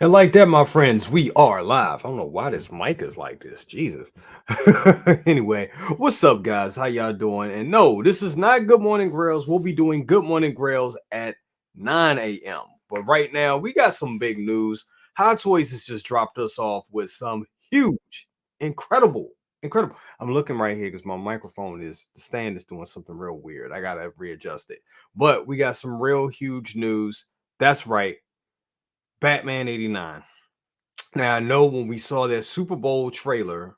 And like that, my friends, we are live. I don't know why this mic is like this. Jesus. Anyway, what's up, guys? How y'all doing? And no, this is not Good Morning Grails. We'll be doing Good Morning Grails at 9 a.m. But right now, we got some big news. Hot Toys has just dropped us off with some huge, incredible. I'm looking right here because my microphone is the stand is doing something real weird. I gotta readjust it. But we got some real huge news. That's right. Batman 89. Now I know when we saw that Super Bowl trailer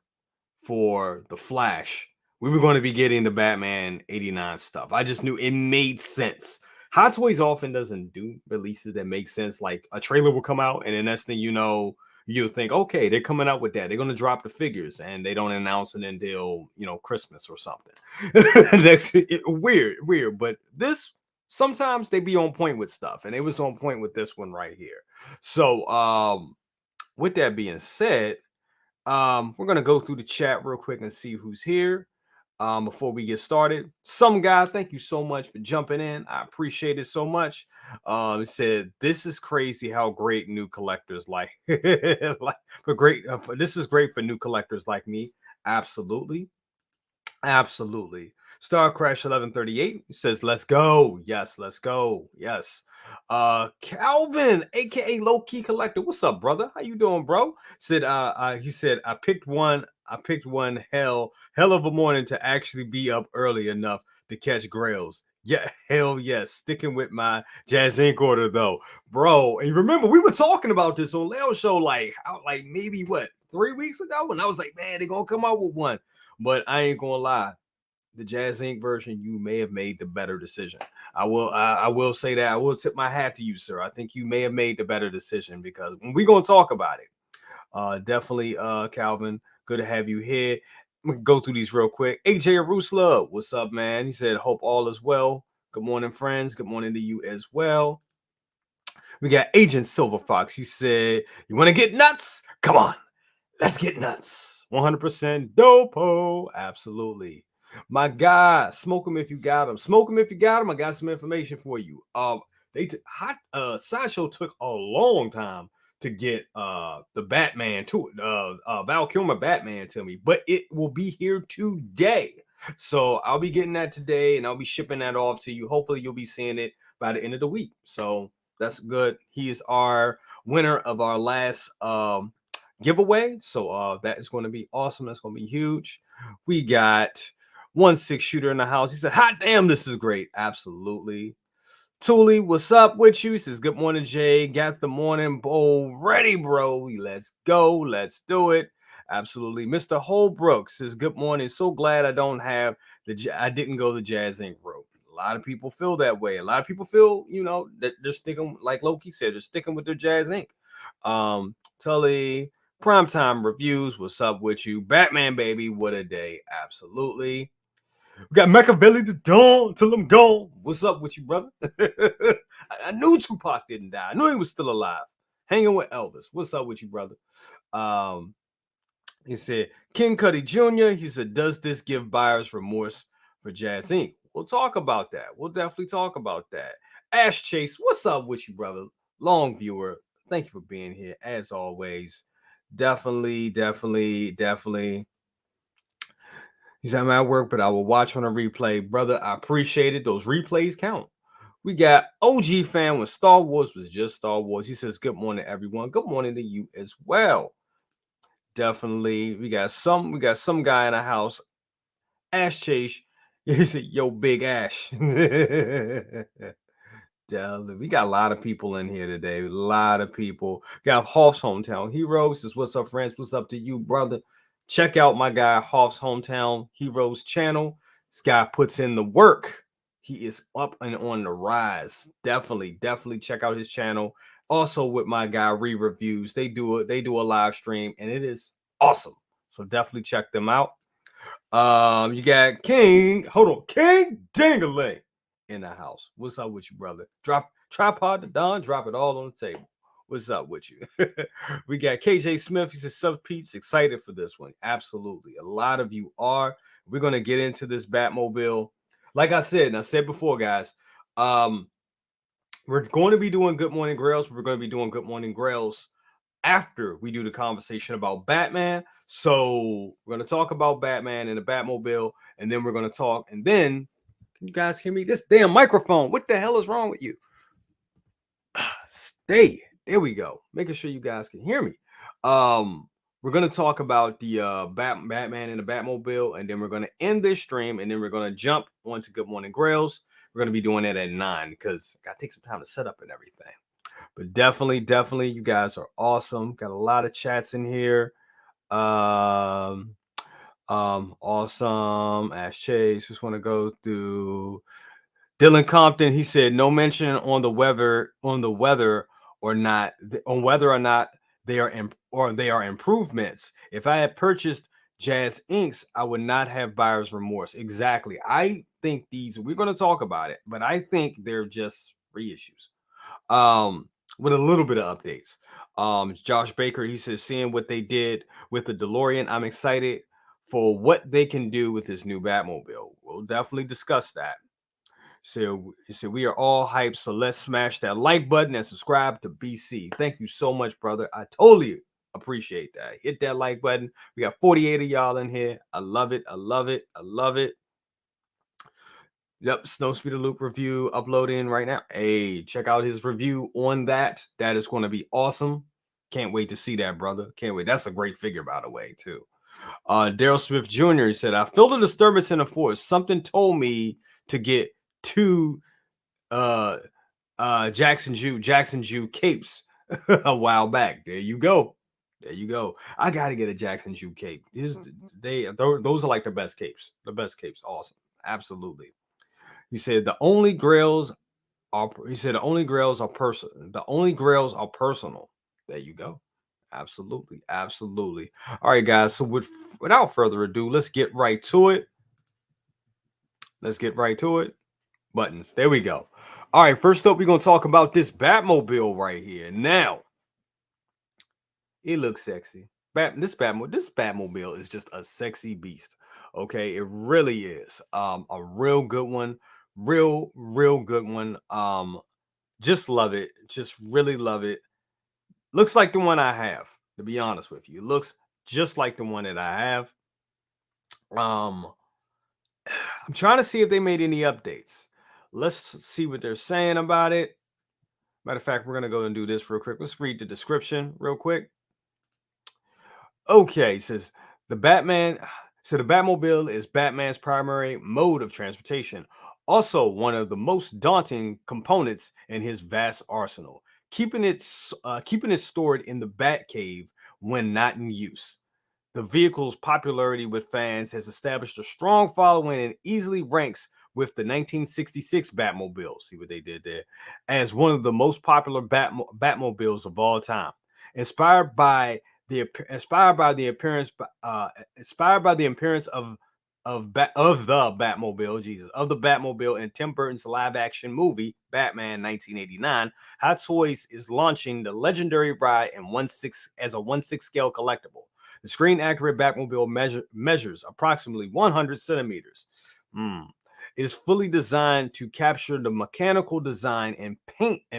for The Flash, we were going to be getting the Batman 89 stuff. I just knew it made sense. Hot Toys often doesn't do releases that make sense. Like a trailer will come out, and the next thing you know, you'll think, okay, they're coming out with that. They're going to drop the figures, and they don't announce it until Christmas or something. Weird. But this sometimes they be on point with stuff, and it was on point with this one right here. So, with that being said, we're gonna go through the chat real quick and see who's here. Before we get started, some guy, thank you so much for jumping in. I appreciate it so much. It said this is crazy how great new collectors like like for great. This is great for new collectors like me. Absolutely. Absolutely. Star Crash 1138 says, let's go. Yes, let's go. Yes. Calvin, aka Low Key Collector. What's up, brother? How you doing, bro? Said he said, I picked one hell of a morning to actually be up early enough to catch grails. Yeah, hell yes. Sticking with my Jazz Inc. order though. Bro, and remember we were talking about this on Leo's show like maybe what 3 weeks ago, and I was like, man, they're gonna come out with one. But I ain't gonna lie, the Jazz Inc. version, you may have made the better decision. I will say that. I will tip my hat to you, sir. I think you may have made the better decision because we're gonna talk about it. Definitely, Calvin. Good to have you here. I'm gonna go through these real quick. AJ Arusla, what's up, man? He said, hope all is well. Good morning, friends. Good morning to you as well. We got Agent Silver Fox. He said, you want to get nuts? Come on. Let's get nuts. 100% dopo. Absolutely. My guy, smoke him if you got him. Smoke him if you got him. I got some information for you. Sideshow took a long time to get the Batman to Val Kilmer Batman to me, but it will be here today. So I'll be getting that today and I'll be shipping that off to you. Hopefully you'll be seeing it by the end of the week. So that's good. He is our winner of our last giveaway. So that is going to be awesome. That's going to be huge. We got 1-6 shooter in the house. He said, hot damn, this is great. Absolutely. Thule, what's up with you? He says, good morning, Jay. Got the morning bowl ready, bro. Let's go. Let's do it. Absolutely. Mr. Holbrook says, good morning. So glad I didn't go the Jazz Inc. route. A lot of people feel that way. A lot of people feel, that they're sticking, like Loki said, they're sticking with their Jazz Inc. Tully, primetime reviews. What's up with you? Batman, baby. What a day. Absolutely. We got Machiavelli the Dawn till I'm gone. What's up with you, brother? I knew Tupac didn't die. I knew he was still alive. Hanging with Elvis. What's up with you, brother? He said, King Cuddy Jr., he said, does this give buyers remorse for Jazz Inc.? We'll talk about that. We'll definitely talk about that. Ash Chase, what's up with you, brother? Long viewer. Thank you for being here, as always. Definitely. He said, I'm at work, but I will watch on a replay. Brother, I appreciate it. Those replays count. We got OG fan when Star Wars was just Star Wars. He says, good morning, everyone. Good morning to you as well. Definitely. We got some guy in the house. Ash Chase. He said, yo, big Ash. We got a lot of people in here today. A lot of people. We got Hoff's Hometown Heroes. Says, what's up, friends? What's up to you, brother? Check out my guy Hoff's Hometown Heroes channel. This guy puts in the work. He is up and on the rise. Definitely check out his channel. Also with my guy Re-Reviews. They do a live stream and it is awesome. So definitely check them out. You got King Dingaling in the house. What's up with you, brother? Drop tripod to Don, drop it all on the table. What's up with you? We got KJ Smith. He says, sub peeps, excited for this one. Absolutely. A lot of you are. We're going to get into this Batmobile. Like I said, and I said before, guys, we're going to be doing Good Morning Grails. We're going to be doing Good Morning Grails after we do the conversation about Batman. So we're gonna talk about Batman and the Batmobile, and then we're gonna talk. And then, can you guys hear me? This damn microphone. What the hell is wrong with you? Stay. There we go. Making sure you guys can hear me. We're gonna talk about the Batman and the Batmobile, and then we're gonna end this stream, and then we're gonna jump onto Good Morning Grails. We're gonna be doing that at 9 because I gotta take some time to set up and everything. But definitely, you guys are awesome. Got a lot of chats in here. Um, Awesome. Ash Chase. Just want to go through. Dylan Compton, he said no mention on the weather or not on whether or not they are improvements. If I had purchased Jazz Inks, I would not have buyer's remorse. Exactly. I think we're going to talk about it, but I think they're just reissues. With a little bit of updates. Josh Baker, he says, seeing what they did with the DeLorean, I'm excited for what they can do with this new Batmobile. We'll definitely discuss that. So we are all hyped. So let's smash that like button and subscribe to BC. Thank you so much, brother. I totally appreciate that. Hit that like button. We got 48 of y'all in here. I love it. I love it. I love it. Yep, Snow Speeder Loop review uploading right now. Hey, check out his review on that. That is going to be awesome. Can't wait to see that, brother. Can't wait. That's a great figure, by the way, too. Daryl Swift Jr. He said, I felt a disturbance in the force. Something told me to get two Jackson Jew capes a while back. There you go. There you go. I gotta get a Jackson Jew cape. Those are like the best capes. The best capes. Awesome. Absolutely. He said the only grails are personal. The only grails are personal. There you go. Absolutely. Absolutely. All right, guys. So without further ado, let's get right to it. Buttons. There we go. All right, first up, we're going to talk about this Batmobile right here. Now, it looks sexy. This Batmobile is just a sexy beast. Okay, it really is. A real good one. Real good one. Just love it. Just really love it. Looks like the one I have, to be honest with you. It looks just like the one that I have. I'm trying to see if they made any updates. Let's see what they're saying about it. Matter of fact, we're going to go and do this real quick. Let's read the description real quick. Okay, says the Batman. So the Batmobile is Batman's primary mode of transportation, also one of the most daunting components in his vast arsenal, keeping it stored in the Batcave when not in use. The vehicle's popularity with fans has established a strong following and easily ranks with the 1966 Batmobile. See what they did there? As one of the most popular Batmobiles of all time. Inspired by the appearance of the Batmobile, of the Batmobile in Tim Burton's live-action movie Batman 1989, Hot Toys is launching the legendary ride in 1/6 as a 1/6 scale collectible. The screen-accurate Batmobile measures approximately 100 centimeters. It is fully designed to capture the mechanical design and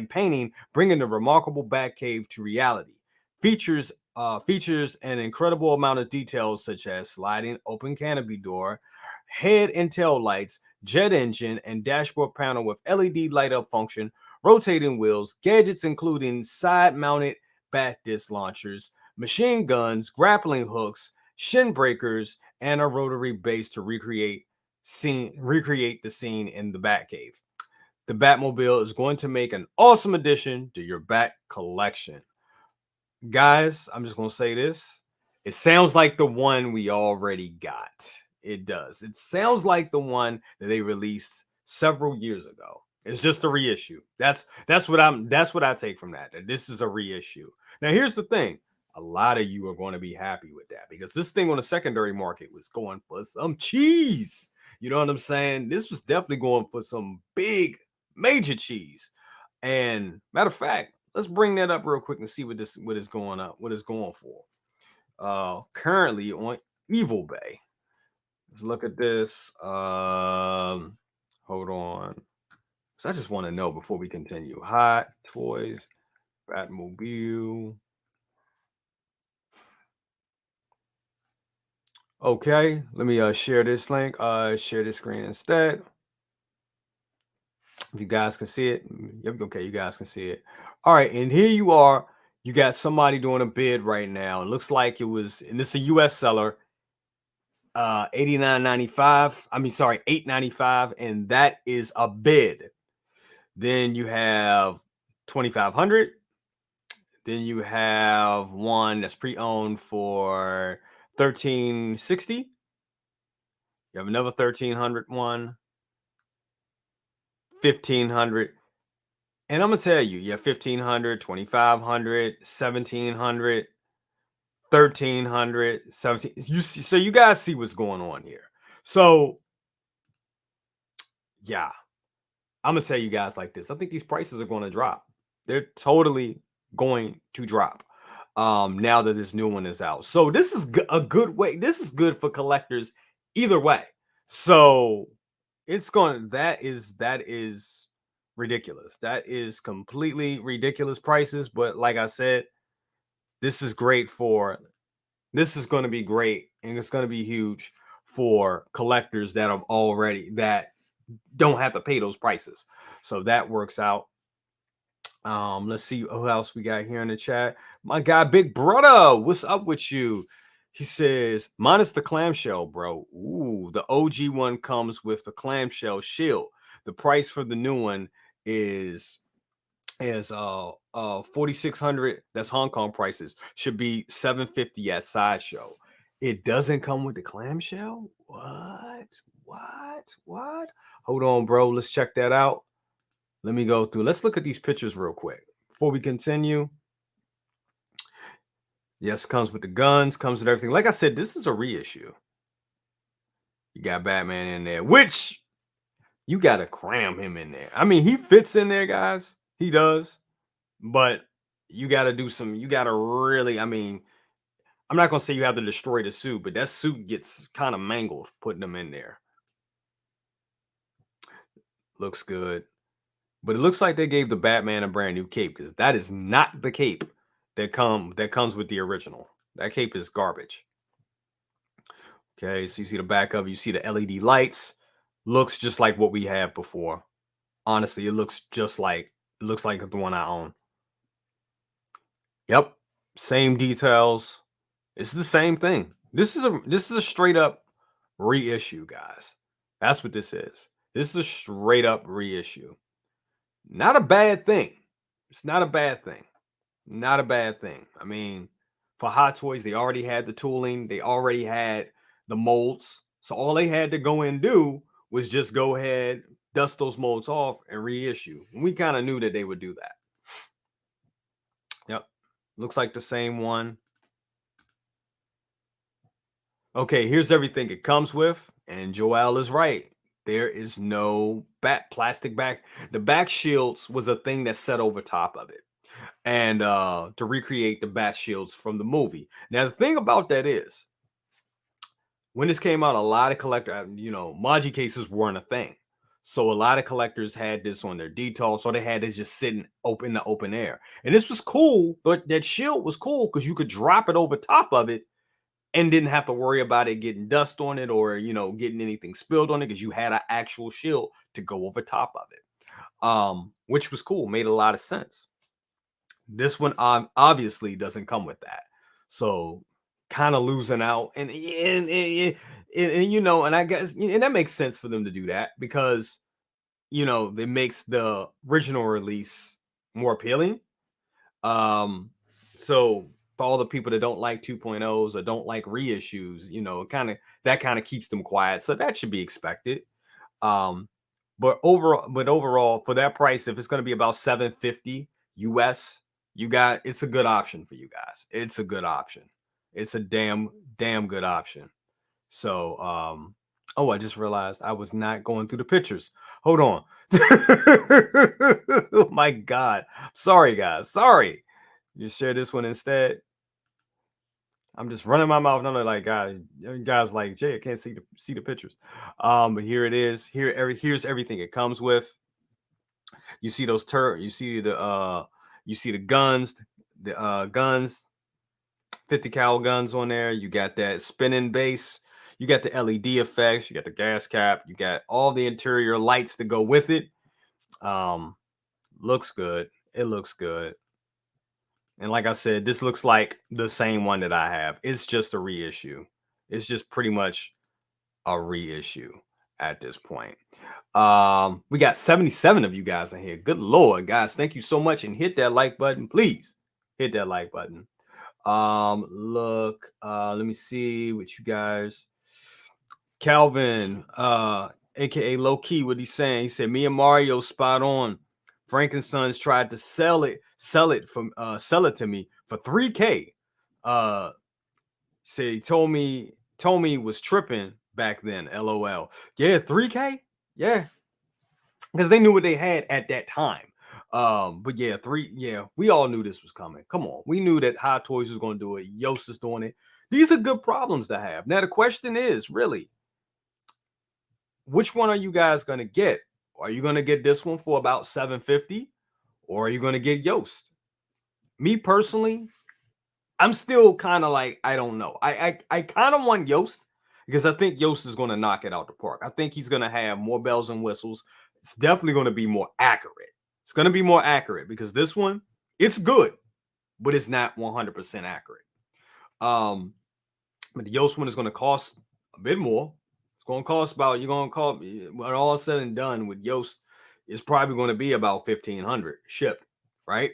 painting, bringing the remarkable Batcave to reality. Features an incredible amount of details such as sliding open canopy door, head and tail lights, jet engine, and dashboard panel with LED light up function, rotating wheels, gadgets including side-mounted bat disc launchers, machine guns, grappling hooks, shin breakers, and a rotary base to recreate the scene in the Batcave. The Batmobile is going to make an awesome addition to your Bat collection. Guys, I'm just going to say this. It sounds like the one we already got. It does. It sounds like the one that they released several years ago. It's just a reissue. That's what I take from that. That this is a reissue. Now, here's the thing. A lot of you are going to be happy with that because this thing on the secondary market was going for some cheese. You know what I'm saying? This was definitely going for some big, major cheese. And matter of fact, let's bring that up real quick and see what is going up, what is going for. Currently on Evil Bay. Let's look at this. Hold on. So I just want to know before we continue. Hot Toys Batmobile. Okay, let me share this link. Share this screen instead. If you guys can see it. Yep, okay, you guys can see it. All right, and here you are. You got somebody doing a bid right now. It looks like it was, and this is a US seller, 89.95. I mean, sorry, 8.95, and that is a bid. Then you have 2,500. Then you have one that's pre-owned for 1360. You have another 1,300 one, 1,500. And I'm gonna tell you, you have 1,500, 2,500, 1,700, 1,300, 17. You see, so you guys see what's going on here. So yeah, I'm gonna tell you guys like this. I think these prices are going to drop. They're totally going to drop. Now that this new one is out. So this is a good way. This is good for collectors either way. So it's going, that is ridiculous. That is completely ridiculous prices. But like I said, this is great for, this is going to be great, and it's going to be huge for collectors that have already, that don't have to pay those prices. So that works out. Let's see who else we got here in the chat. My guy, Big Brother, what's up with you? He says, minus the clamshell, bro. Ooh, the OG one comes with the clamshell shield. The price for the new one is 4,600. That's Hong Kong prices. Should be 750 at Sideshow. It doesn't come with the clamshell? What? Hold on, bro. Let's check that out. Let me go through. Let's look at these pictures real quick before we continue. Yes, comes with the guns, comes with everything. Like I said, this is a reissue. You got Batman in there, which you got to cram him in there. I mean, he fits in there, guys. He does. But you got to do some, you got to really, I mean, I'm not going to say you have to destroy the suit, but that suit gets kind of mangled putting them in there. Looks good. But it looks like they gave the Batman a brand new cape, because that is not the cape that comes with the original. That cape is garbage. Okay, so you see the back of it, you see the LED lights. Looks just like what we had before. Honestly, it looks just like, it looks like the one I own. Yep, same details. It's the same thing. This is a straight up reissue, guys. That's what this is. This is a straight up reissue. Not a bad thing. It's not a bad thing. Not a bad thing. I mean, for Hot Toys, they already had the tooling, they already had the molds. So all they had to go and do was just go ahead, dust those molds off, and reissue. And we kind of knew that they would do that. Yep. Looks like the same one. Okay, here's everything it comes with. And Joel is right. There is no plastic back. The back shields was a thing that set over top of it, and to recreate the bat shields from the movie. Now the thing about that is, when this came out, a lot of Maji cases weren't a thing, so a lot of collectors had this on their detail, so they had it just sitting open in the open air. And this was cool, but that shield was cool because you could drop it over top of it and didn't have to worry about it getting dust on it, or getting anything spilled on it, because you had an actual shield to go over top of it, which was cool, made a lot of sense. This one obviously doesn't come with that, so kind of losing out. And I guess, and that makes sense for them to do that, because it makes the original release more appealing. So for all the people that don't like 2.0s or don't like reissues, that kind of keeps them quiet. So that should be expected. Um, but overall, for that price, if it's going to be about 750 US, it's a good option for you guys. It's a good option. It's a damn good option. So, oh, I just realized I was not going through the pictures. Hold on. Oh my God. Sorry, guys. Sorry. You share this one instead. I'm just running my mouth. And I'm like, guys like, Jay, I can't see the pictures. But here it is. Here's everything it comes with. You see those you see the guns, the guns, 50 cal guns on there. You got that spinning base. You got the LED effects, you got the gas cap, you got all the interior lights to go with it. Um, looks good. It looks good. And like I said, this looks like the same one that I have. It's just a reissue. It's just pretty much a reissue at this point. We got 77 of you guys in here. Good Lord, guys. Thank you so much. And hit that like button, please. Hit that like button. Look, let me see what you guys. Calvin, aka Low Key, what he's saying. He said, me and Mario spot on. Frankensons tried to sell it to me for 3K. Said he told me was tripping back then. LOL. Yeah, 3K? Yeah. Because they knew what they had at that time. But yeah, we all knew this was coming. Come on. We knew that Hot Toys was gonna do it. Yost is doing it. These are good problems to have. Now the question is really, which one are you guys gonna get? Are you gonna get this one for about 750, or are you gonna get Yost? Me personally, I'm still kind of like, I don't know. I kind of want Yost because I think Yost is going to knock it out the park. I think he's going to have more bells and whistles. It's definitely going to be more accurate. It's going to be more accurate because this one, it's good, but it's not 100% accurate. But the Yost one is going to cost a bit more. It's going to cost about, you're going to call, when all said and done with Yost, it's probably going to be about 1,500 shipped, right?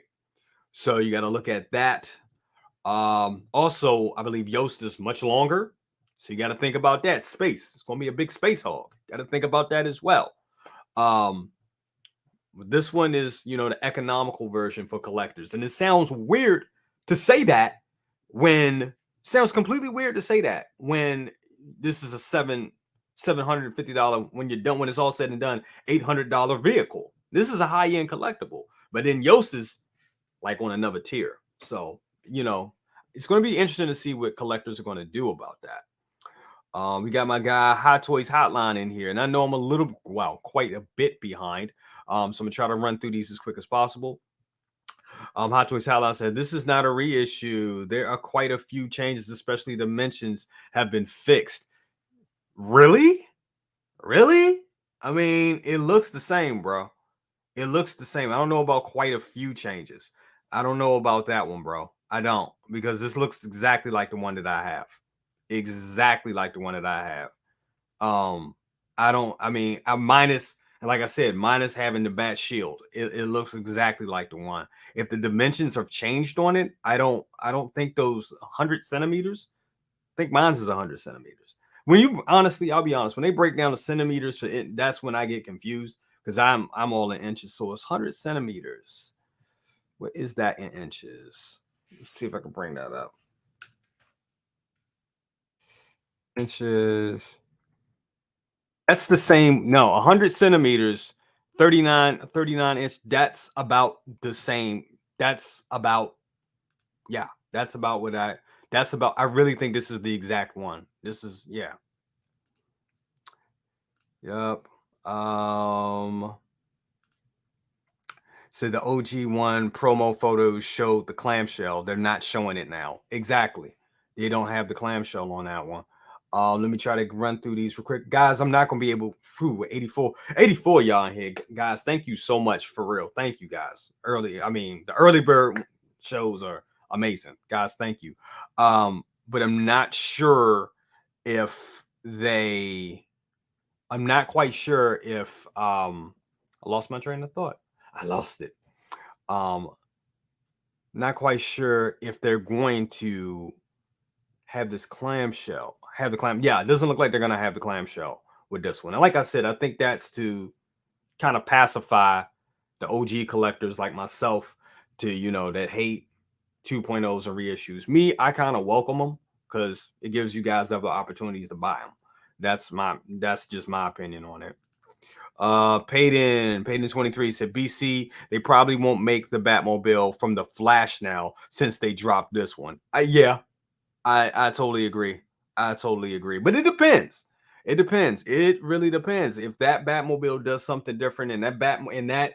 So you got to look at that. Also, I believe Yost is much longer. So you got to think about that space. It's going to be a big space hog. Got to think about that as well. This one is, the economical version for collectors. And it sounds weird to say that sounds completely weird to say that when this is a $750 when you're done, when it's all said and done, $800 vehicle. This is a high-end collectible. But then Yost is like on another tier. So, it's going to be interesting to see what collectors are going to do about that. We got my guy Hot Toys Hotline in here, and I know I'm quite a bit behind. So I'm gonna try to run through these as quick as possible. Hot Toys Hotline said, this is not a reissue. There are quite a few changes, especially dimensions have been fixed. Really? I mean, it looks the same, bro. It looks the same. I don't know about quite a few changes. I don't know about that one, bro. I don't, because this looks exactly like the one that I have. Exactly like the one that I have. I minus, like I said, minus having the bat shield. It looks exactly like the one. If the dimensions have changed on it, I don't think those 100 centimeters. I think mine's is 100 centimeters. I'll be honest, when they break down the centimeters for it, that's when I get confused because I'm all in inches. So it's 100 centimeters. What is that in inches? Let's see if I can bring that up. Inches. That's the same. No, 100 centimeters, 39 inch. That's about the same. That's about, yeah, that's about I really think this is the exact one. This is, yeah. Yep. So the OG one promo photos showed the clamshell. They're not showing it now. Exactly. They don't have the clamshell on that one. Let me try to run through these real quick. Guys, I'm not going to be able, 84 y'all in here. Guys, thank you so much for real. Thank you guys. The early bird shows are amazing. Guys, thank you. But I'm not sure if I'm not quite sure if I lost my train of thought. I lost it. Not quite sure if they're going to have this clamshell. Yeah, it doesn't look like they're gonna have the clamshell with this one. And like I said, I think that's to kind of pacify the OG collectors like myself to that hate 2.0s and reissues. Me, I kind of welcome them because it gives you guys other opportunities to buy them. That's just my opinion on it. Payton 23 said BC, they probably won't make the Batmobile from the Flash now since they dropped this one. Yeah, I totally agree. But it depends. It really depends. If that Batmobile does something different in that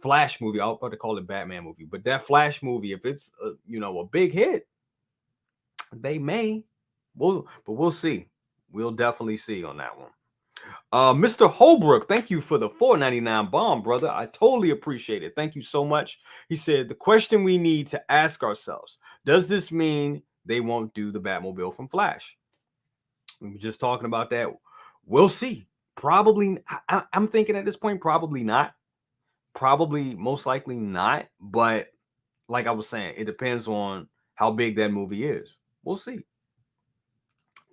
Flash movie, I'll about to call it Batman movie, but that Flash movie, if it's a big hit, they may. We'll see. We'll definitely see on that one. Mr. Holbrook, thank you for the $4.99 bomb, brother. I totally appreciate it. Thank you so much. He said, the question we need to ask ourselves, does this mean they won't do the Batmobile from Flash? We were just talking about that. We'll see. Probably, I'm thinking at this point, probably not. Probably, most likely not. But like I was saying, it depends on how big that movie is. We'll see.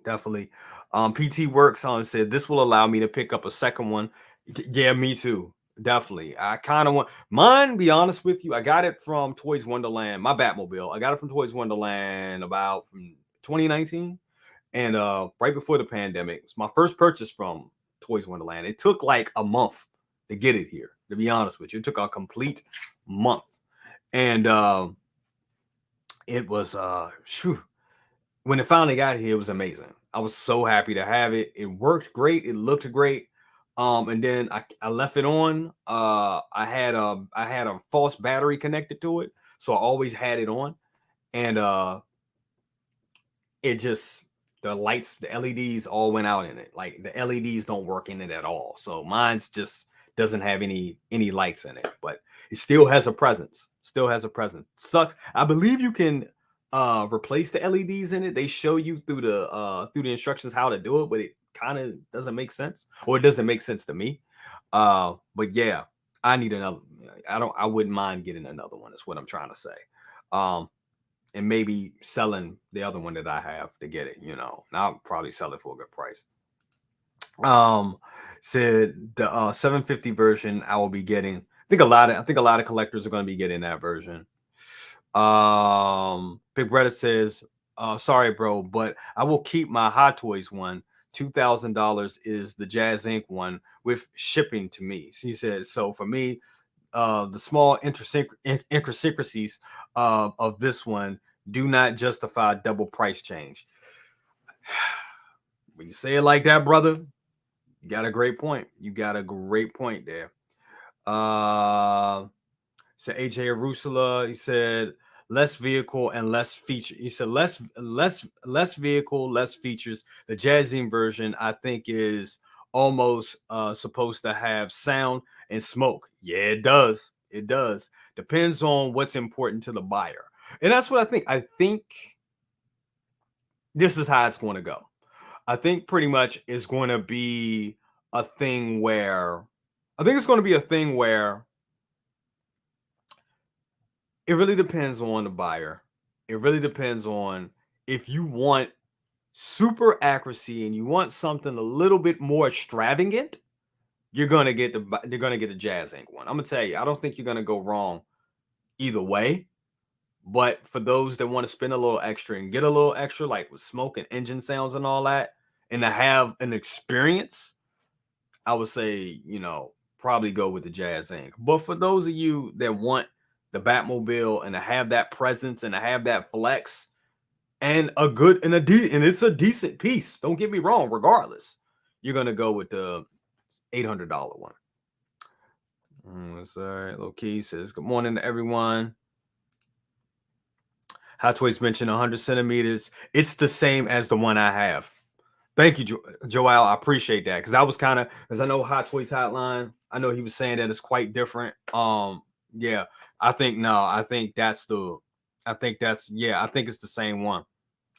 Definitely. PT Works on said this will allow me to pick up a second one. Yeah, me too. Definitely. I kind of want mine, be honest with you. I got it from Toys Wonderland, my Batmobile. I got it from Toys Wonderland about from 2019. And right before the pandemic. It's my first purchase from Toys Wonderland. It took like a month to get it here, to be honest with you. It took a complete month. And it was when it finally got here, it was amazing. I was so happy to have it. It worked great. It looked great. And then I left it on. I had a false battery connected to it, so I always had it on. And it just the lights, the LEDs all went out in it. Like the LEDs don't work in it at all. So mine's just doesn't have any lights in it, but it still has a presence. Still has a presence. Sucks. I believe you can replace the LEDs in it. They show you through the instructions how to do it, but it kind of doesn't make sense, or it doesn't make sense to me. But yeah, I need another. I wouldn't mind getting another one. Is what I'm trying to say. And maybe selling the other one that I have to get it, and I'll probably sell it for a good price. Said the 750 version I will be getting. I think a lot of collectors are going to be getting that version. Big Brother says, sorry, bro, but I will keep my Hot Toys one. $2,000 is the Jazz Inc. one with shipping to me. He said, so for me, the small idiosyncrasies of this one do not justify double price change. When you say it like that, brother, you got a great point. You got a great point there. So AJ Arusula, he said less vehicle and less feature. He said less vehicle, less features. The Jazzine version, I think, is almost supposed to have sound and smoke. Yeah, it does. It does. Depends on what's important to the buyer. And that's what I think. I think this is how it's going to go. I think pretty much it's going to be a thing where it really depends on the buyer. It really depends on if you want super accuracy and you want something a little bit more extravagant, you're gonna get the Jazz Inc. one. I'm gonna tell you, I don't think you're gonna go wrong either way. But for those that want to spend a little extra and get a little extra, like with smoke and engine sounds and all that, and to have an experience, I would say, probably go with the Jazz Inc. But for those of you that want the Batmobile and to have that presence and to have that flex and it's a decent piece. Don't get me wrong, regardless, you're gonna go with the $800 one. That's all right. Low Key says, good morning to everyone. Hot Toys mentioned 100 centimeters. It's the same as the one I have. Thank you, Joel. I appreciate that because I was kind of, as I know Hot Toys Hotline, I know he was saying that it's quite different. Yeah, I think it's the same one.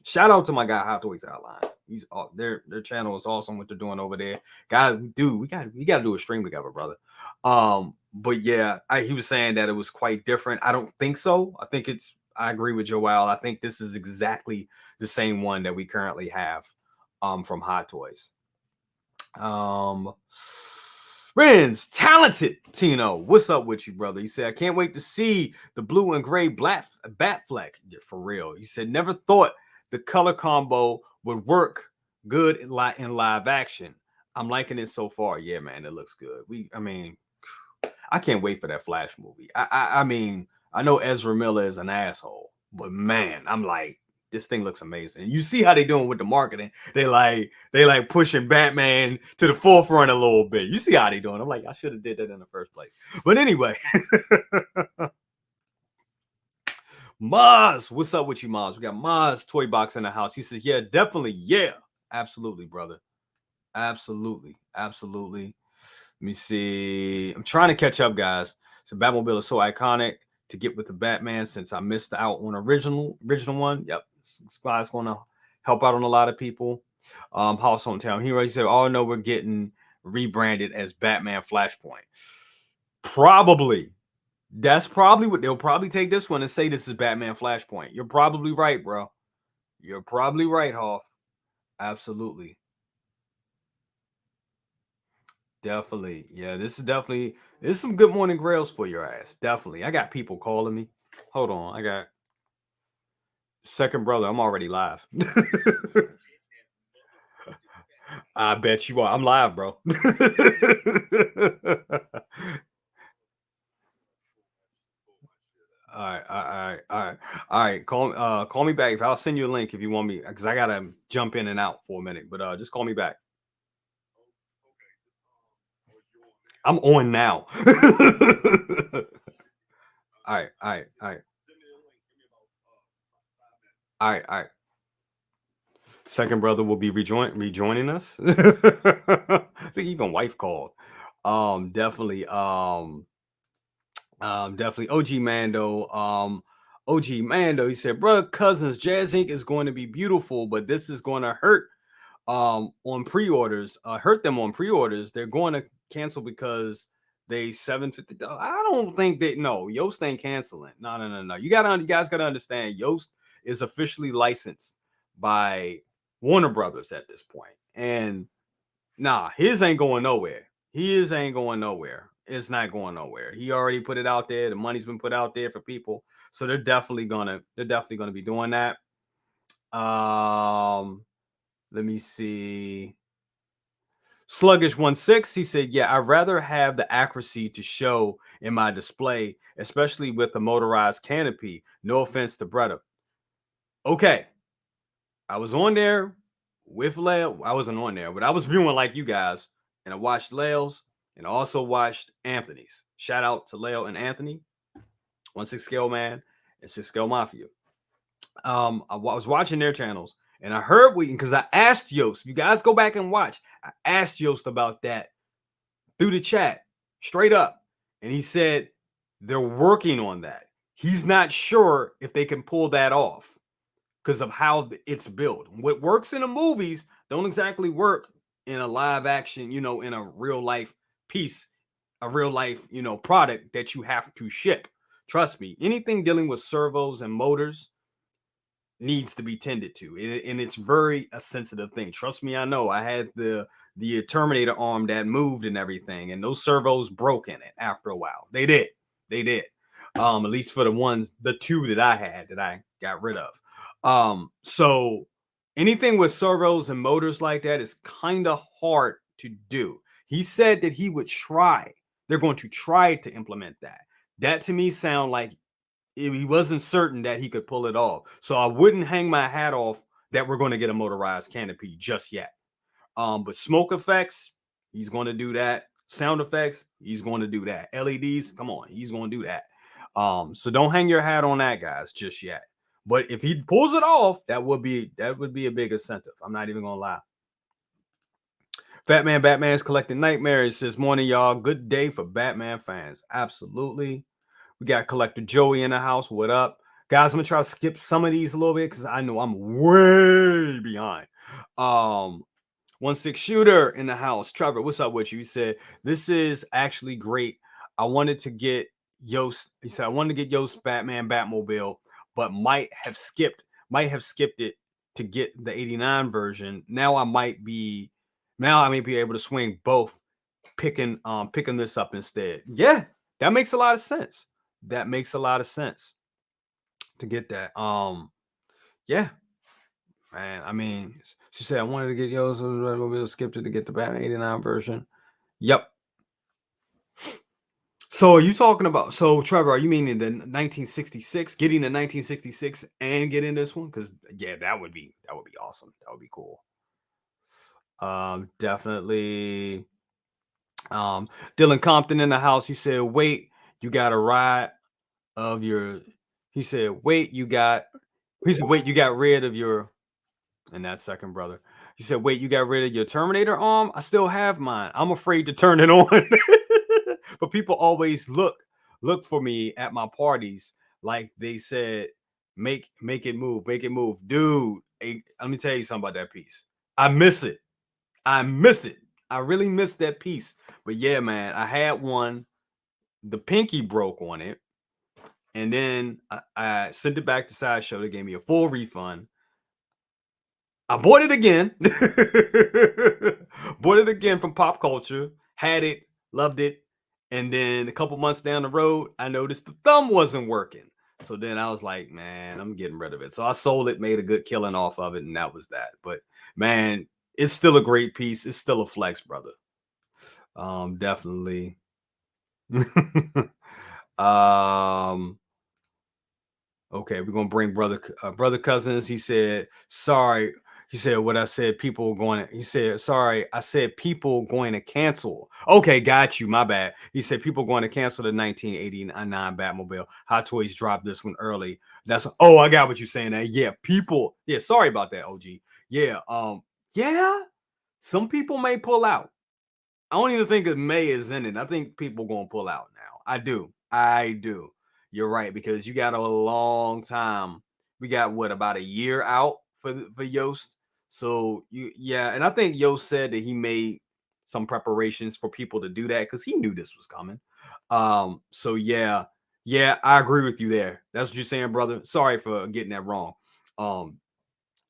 Shout out to my guy Hot Toys Hotline. He's their channel is awesome what they're doing over there. Guys, dude, we got to do a stream together, brother. But yeah, he was saying that it was quite different. I don't think so. I agree with Joel. I think this is exactly the same one that we currently have from Hot Toys. Friends, talented Tino, what's up with you, brother? He said, I can't wait to see the blue and gray bat fleck. Yeah, for real. He said, never thought the color combo would work good in live action. I'm liking it so far. Yeah, man, it looks good. I can't wait for that Flash movie. I mean, I know Ezra Miller is an asshole, but man, I'm like, this thing looks amazing. You see how they doing with the marketing. They like pushing Batman to the forefront a little bit. You see how they doing. I'm like, I should have did that in the first place. But anyway. Maz, what's up with you, Maz? We got Maz Toy Box in the house. He says, yeah, definitely, yeah. Absolutely, brother. Absolutely. Absolutely. Let me see. I'm trying to catch up, guys. So Batmobile is so iconic to get with the Batman since I missed out on original one. Yep. Spy's gonna help out on a lot of people. House Hometown Hero. He said, oh no, we're getting rebranded as Batman Flashpoint. Probably. That's probably what they'll probably take this one and say this is Batman Flashpoint. You're probably right, bro. You're probably right, Hoff. Absolutely. Definitely. Yeah, this is some good morning grails for your ass. Definitely. I got people calling me. Hold on. I got second brother. I'm already live. I bet you are. I'm live, bro. All right, all right, all right, all right. Call me back. I'll send you a link if you want me, because I gotta jump in and out for a minute. But just call me back. I'm on now. All right, all right, all right, all right, all right. Second brother will be rejoining us. I think even wife called. Definitely. Definitely. OG Mando. OG Mando. He said, "Bro, cousins, Jazz Inc. is going to be beautiful, but this is going to hurt on pre-orders. Hurt them on pre-orders. They're going to cancel because they $750. I don't think they no Yoast ain't canceling. No, no, no, no. You guys gotta understand. Yoast is officially licensed by Warner Brothers at this point, and nah, his ain't going nowhere. His ain't going nowhere. It's not going nowhere. He already put it out there. The money's been put out there for people, so they're definitely gonna be doing that. Um, let me see. Sluggish 16, he said, yeah, I'd rather have the accuracy to show in my display, especially with the motorized canopy. No offense to Bretta. Okay, I was on there with Lale. I wasn't on there, but I was viewing like you guys, and I watched Lale's and I also watched Anthony's. Shout out to Lale and Anthony, 16 Scale Man and 6 Scale Mafia. I was watching their channels and I heard because I asked Yost, you guys go back and watch. I asked Yost about that through the chat, straight up. And he said they're working on that. He's not sure if they can pull that off because of how it's built. What works in the movies don't exactly work in a live action, in a real life piece, a real life, product that you have to ship. Trust me, anything dealing with servos and motors needs to be tended to, and it's very a sensitive thing. Trust me, I know. I had the Terminator arm that moved and everything, and those servos broke in it after a while. They did. At least for the two that I had that I got rid of. So anything with servos and motors like that is kind of hard to do. He said that he would try. They're going to try to implement that. That to me sound like he wasn't certain that he could pull it off. So I wouldn't hang my hat off that we're going to get a motorized canopy just yet. But smoke effects, he's going to do that. Sound effects, he's going to do that. LEDs, come on, he's going to do that. So don't hang your hat on that, guys, just yet. But if he pulls it off, that would be a big incentive. I'm not even gonna lie. Fat Man Batman's collecting nightmares. Says morning, y'all. Good day for Batman fans. Absolutely. We got collector Joey in the house. What up? Guys, I'm gonna try to skip some of these a little bit because I know I'm way behind. 16 shooter in the house. Trevor, what's up with you? He said, this is actually great. I wanted to get Yost. He said, I wanted to get Yost Batman Batmobile, but might have skipped it to get the 89 version. Now I may be able to swing both, picking this up instead. Yeah, that makes a lot of sense. That makes a lot of sense to get that. Yeah, man. I mean, she said I wanted to get yours, we'll skip it to get the Batman 89 version. Yep. So are you talking about? So Trevor, are you meaning the 1966? Getting the 1966 and getting this one? Because yeah, that would be awesome. That would be cool. Definitely. Dylan Compton in the house. He said, "Wait, you got a ride of your." He said, "Wait, you got." He said, "Wait, you got rid of your." And that second brother. He said, "Wait, you got rid of your Terminator arm? I still have mine. I'm afraid to turn it on." But people always look for me at my parties, like they said, make it move, make it move, dude. Let me tell you something about that piece. I miss it. I miss it. I really miss that piece. But yeah, man, I had one. The pinky broke on it, and then I sent it back to Sideshow. They gave me a full refund. I bought it again. Bought it again from Pop Culture. Had it, loved it. And then a couple months down the road, I noticed the thumb wasn't working. So then I was like, man, I'm getting rid of it. So I sold it, made a good killing off of it, and that was that. But man, it's still a great piece. It's still a flex, brother. Definitely. um, Okay, we're gonna bring brother cousins. He said, "Sorry." He said, "What I said, people going." He said, "Sorry, I said people going to cancel." Okay, got you. My bad. He said people going to cancel the 1989 Batmobile. Hot Toys dropped this one early. That's oh, I got what you're saying. That yeah, people. Yeah, sorry about that, OG. Yeah, yeah. Some people may pull out. I don't even think May is in it. I think people gonna pull out now. I do. I do. You're right because you got a long time. We got what about a year out for Yost. So yeah, and I think Yost said that he made some preparations for people to do that because he knew this was coming. So yeah, yeah, I agree with you there. That's what you're saying, brother. Sorry for getting that wrong. Um,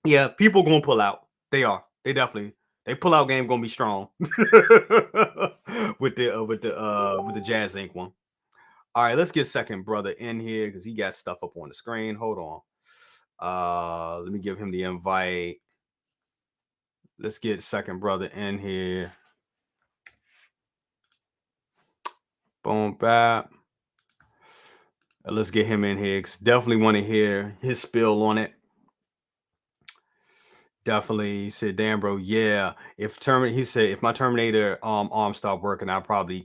yeah, people gonna pull out. They are. They definitely. They pull out game gonna be strong with the Jazz Inc. one. All right, let's get second brother in here because he got stuff up on the screen. Hold on. Let me give him the invite. Let's get second brother in here. Boom, bap. Let's get him in here. Definitely want to hear his spill on it. Definitely. He said, damn, bro, yeah. He said, if my Terminator arm stopped working, I'll probably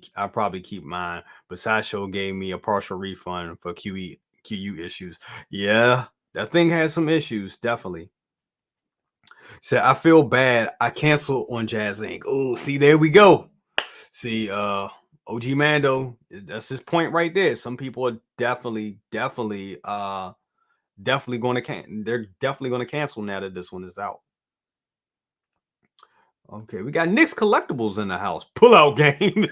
keep mine. But Sideshow gave me a partial refund for QU issues. Yeah, that thing has some issues, definitely. Said, I feel bad. I canceled on Jazz Inc. Oh, see, there we go. See, OG Mando, that's his point right there. Some people are definitely going to they're definitely going to cancel now that this one is out. Okay, we got Nick's Collectibles in the house. Pullout game.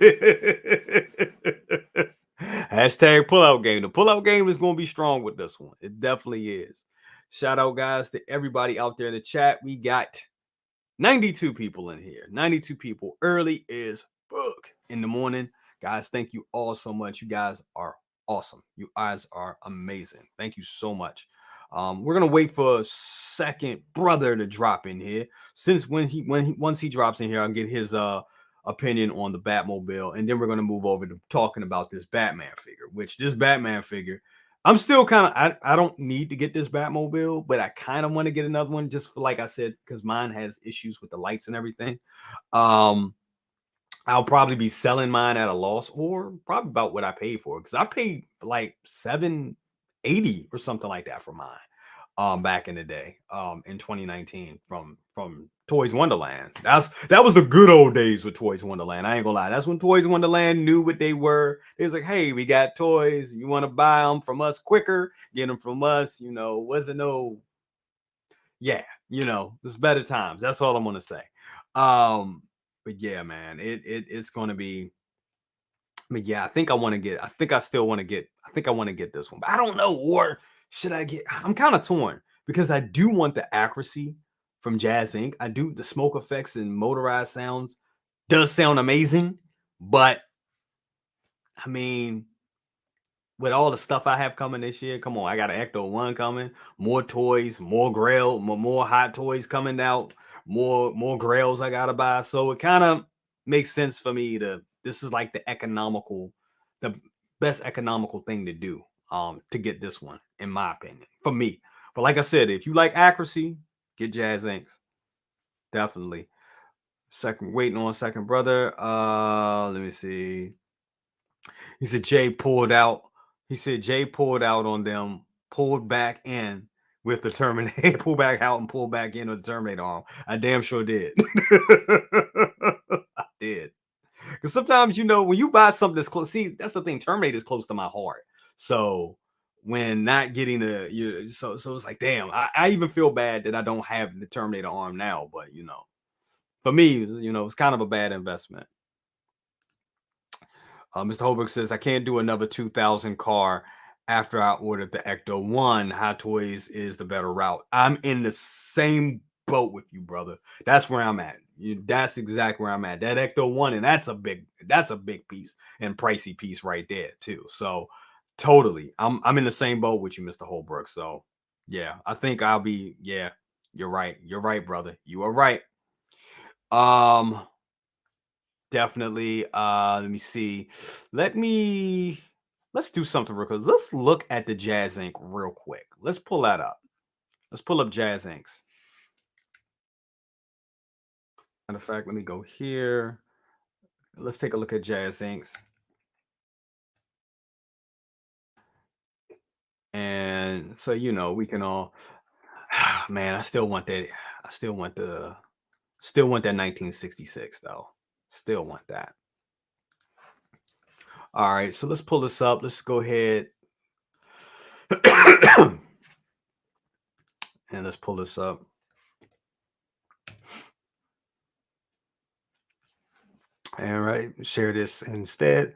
Hashtag pullout game. The pullout game is going to be strong with this one. It definitely is. Shout out, guys, to everybody out there in the chat. We got 92 people in here. 92 people. Early is book in the morning. Guys, thank you all so much. You guys are awesome. You guys are amazing. Thank you so much. We're gonna wait for a second brother to drop in here. Since once he drops in here, I'll get his opinion on the Batmobile, and then we're gonna move over to talking about this Batman figure. Which this Batman figure, I'm still kind of I don't need to get this Batmobile, but I kind of want to get another one just for like I said because mine has issues with the lights and everything. Um, I'll probably be selling mine at a loss or probably about what I paid for because I paid like 780 or something like that for mine back in the day in 2019 from Toys Wonderland. That was the good old days with Toys Wonderland. I ain't gonna lie. That's when Toys Wonderland knew what they were. It was like, hey, we got toys. You want to buy them from us quicker? Get them from us. You know, wasn't no yeah, it's better times. That's all I'm gonna say. Um, but yeah, man, it's gonna be. But yeah, I think I still want to get. I think I want to get this one, but I don't know. Or should I get? I'm kind of torn because I do want the accuracy from Jazz Inc. I do the smoke effects and motorized sounds does sound amazing, but I mean, with all the stuff I have coming this year, come on, I got an Ecto 1 coming, more toys, more Grail, more hot toys coming out, more Grails I gotta buy. So it kind of makes sense for me this is like the best economical thing to do to get this one, in my opinion, for me. But like I said, if you like accuracy, get Jazz Inks. Definitely. Waiting on second brother. Let me see. He said Jay pulled out on them, pulled back in with the Terminator, pull back out and pull back in with the Terminator arm. I damn sure did. I did. Because sometimes, when you buy something that's close, see, that's the thing. Terminator is close to my heart. So when not getting so it's like, damn, I even feel bad that I don't have the Terminator arm now. But for me, it's kind of a bad investment. Mr. Holbrook says, I can't do another 2000 car after I ordered the Ecto 1. Hot Toys is the better route. I'm in the same boat with you, brother. That's where I'm at. That's exactly where I'm at. That Ecto 1, and that's a big piece and pricey piece right there, too. So totally. I'm in the same boat with you, Mr. Holbrook. So yeah, I think you're right. You're right, brother. You are right. Definitely. Let me see. Let's do something real quick. Let's look at the Jazz Inc. real quick. Let's pull that up. Let's pull up Jazz Inc.'s. Matter of fact, let me go here. Let's take a look at Jazz Inc.'s. And so we can all man, I still want that. I still want that 1966 though. Still want that. All right, so let's pull this up. Let's go ahead. And let's pull this up. All right, share this instead.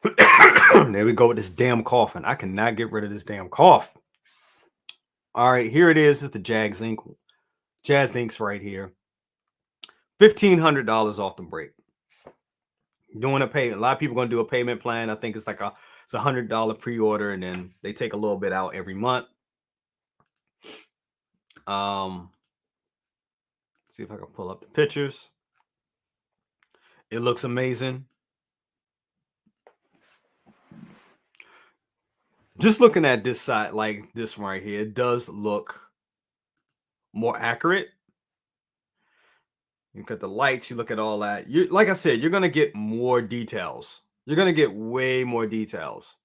There we go with this damn coughing. I cannot get rid of this damn cough. All right, here it is. It's the Jazz Inc. Jazz Inc.'s right here. $1,500 off the break. Doing a lot of people gonna do a payment plan. I think it's like it's $100 pre-order, and then they take a little bit out every month. See if I can pull up the pictures. It looks amazing. Just looking at this side, like this one right here, it does look more accurate. You look at the lights, you look at all that. Like I said, you're gonna get more details. You're gonna get way more details.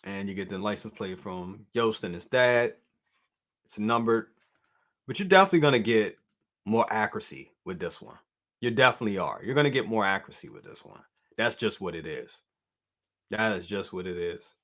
And you get the license plate from Yost and his dad. It's numbered. But you're definitely gonna get more accuracy with this one. You definitely are. You're gonna get more accuracy with this one. That's just what it is. That is just what it is.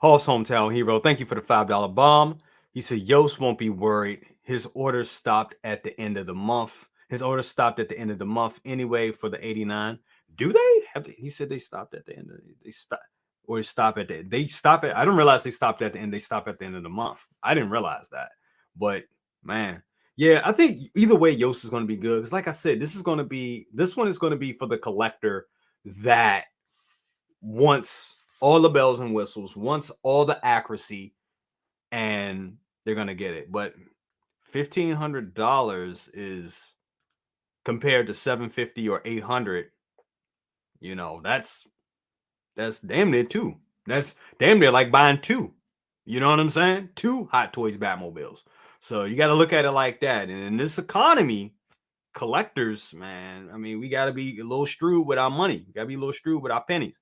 Hall's Hometown Hero, thank you for the $5 bomb. He said Yost won't be worried. His order stopped at the end of the month. His order stopped at the end of the month anyway for the 89. Do they? He said they stopped at the end of they stop or stop at the they stop at I didn't realize they stopped at the end. They stop at the end of the month. I didn't realize that. But man, yeah, I think either way Yost is going to be good. Because like I said, this one is going to be for the collector that wants all the bells and whistles, wants all the accuracy, and they're gonna get it. But $1,500 is compared to $750 or $800. That's damn near two. That's damn near like buying two. You know what I'm saying? Two Hot Toys Batmobiles. So you got to look at it like that. And in this economy, collectors, man, I mean, we got to be a little shrewd with our money. We got to be a little shrewd with our pennies.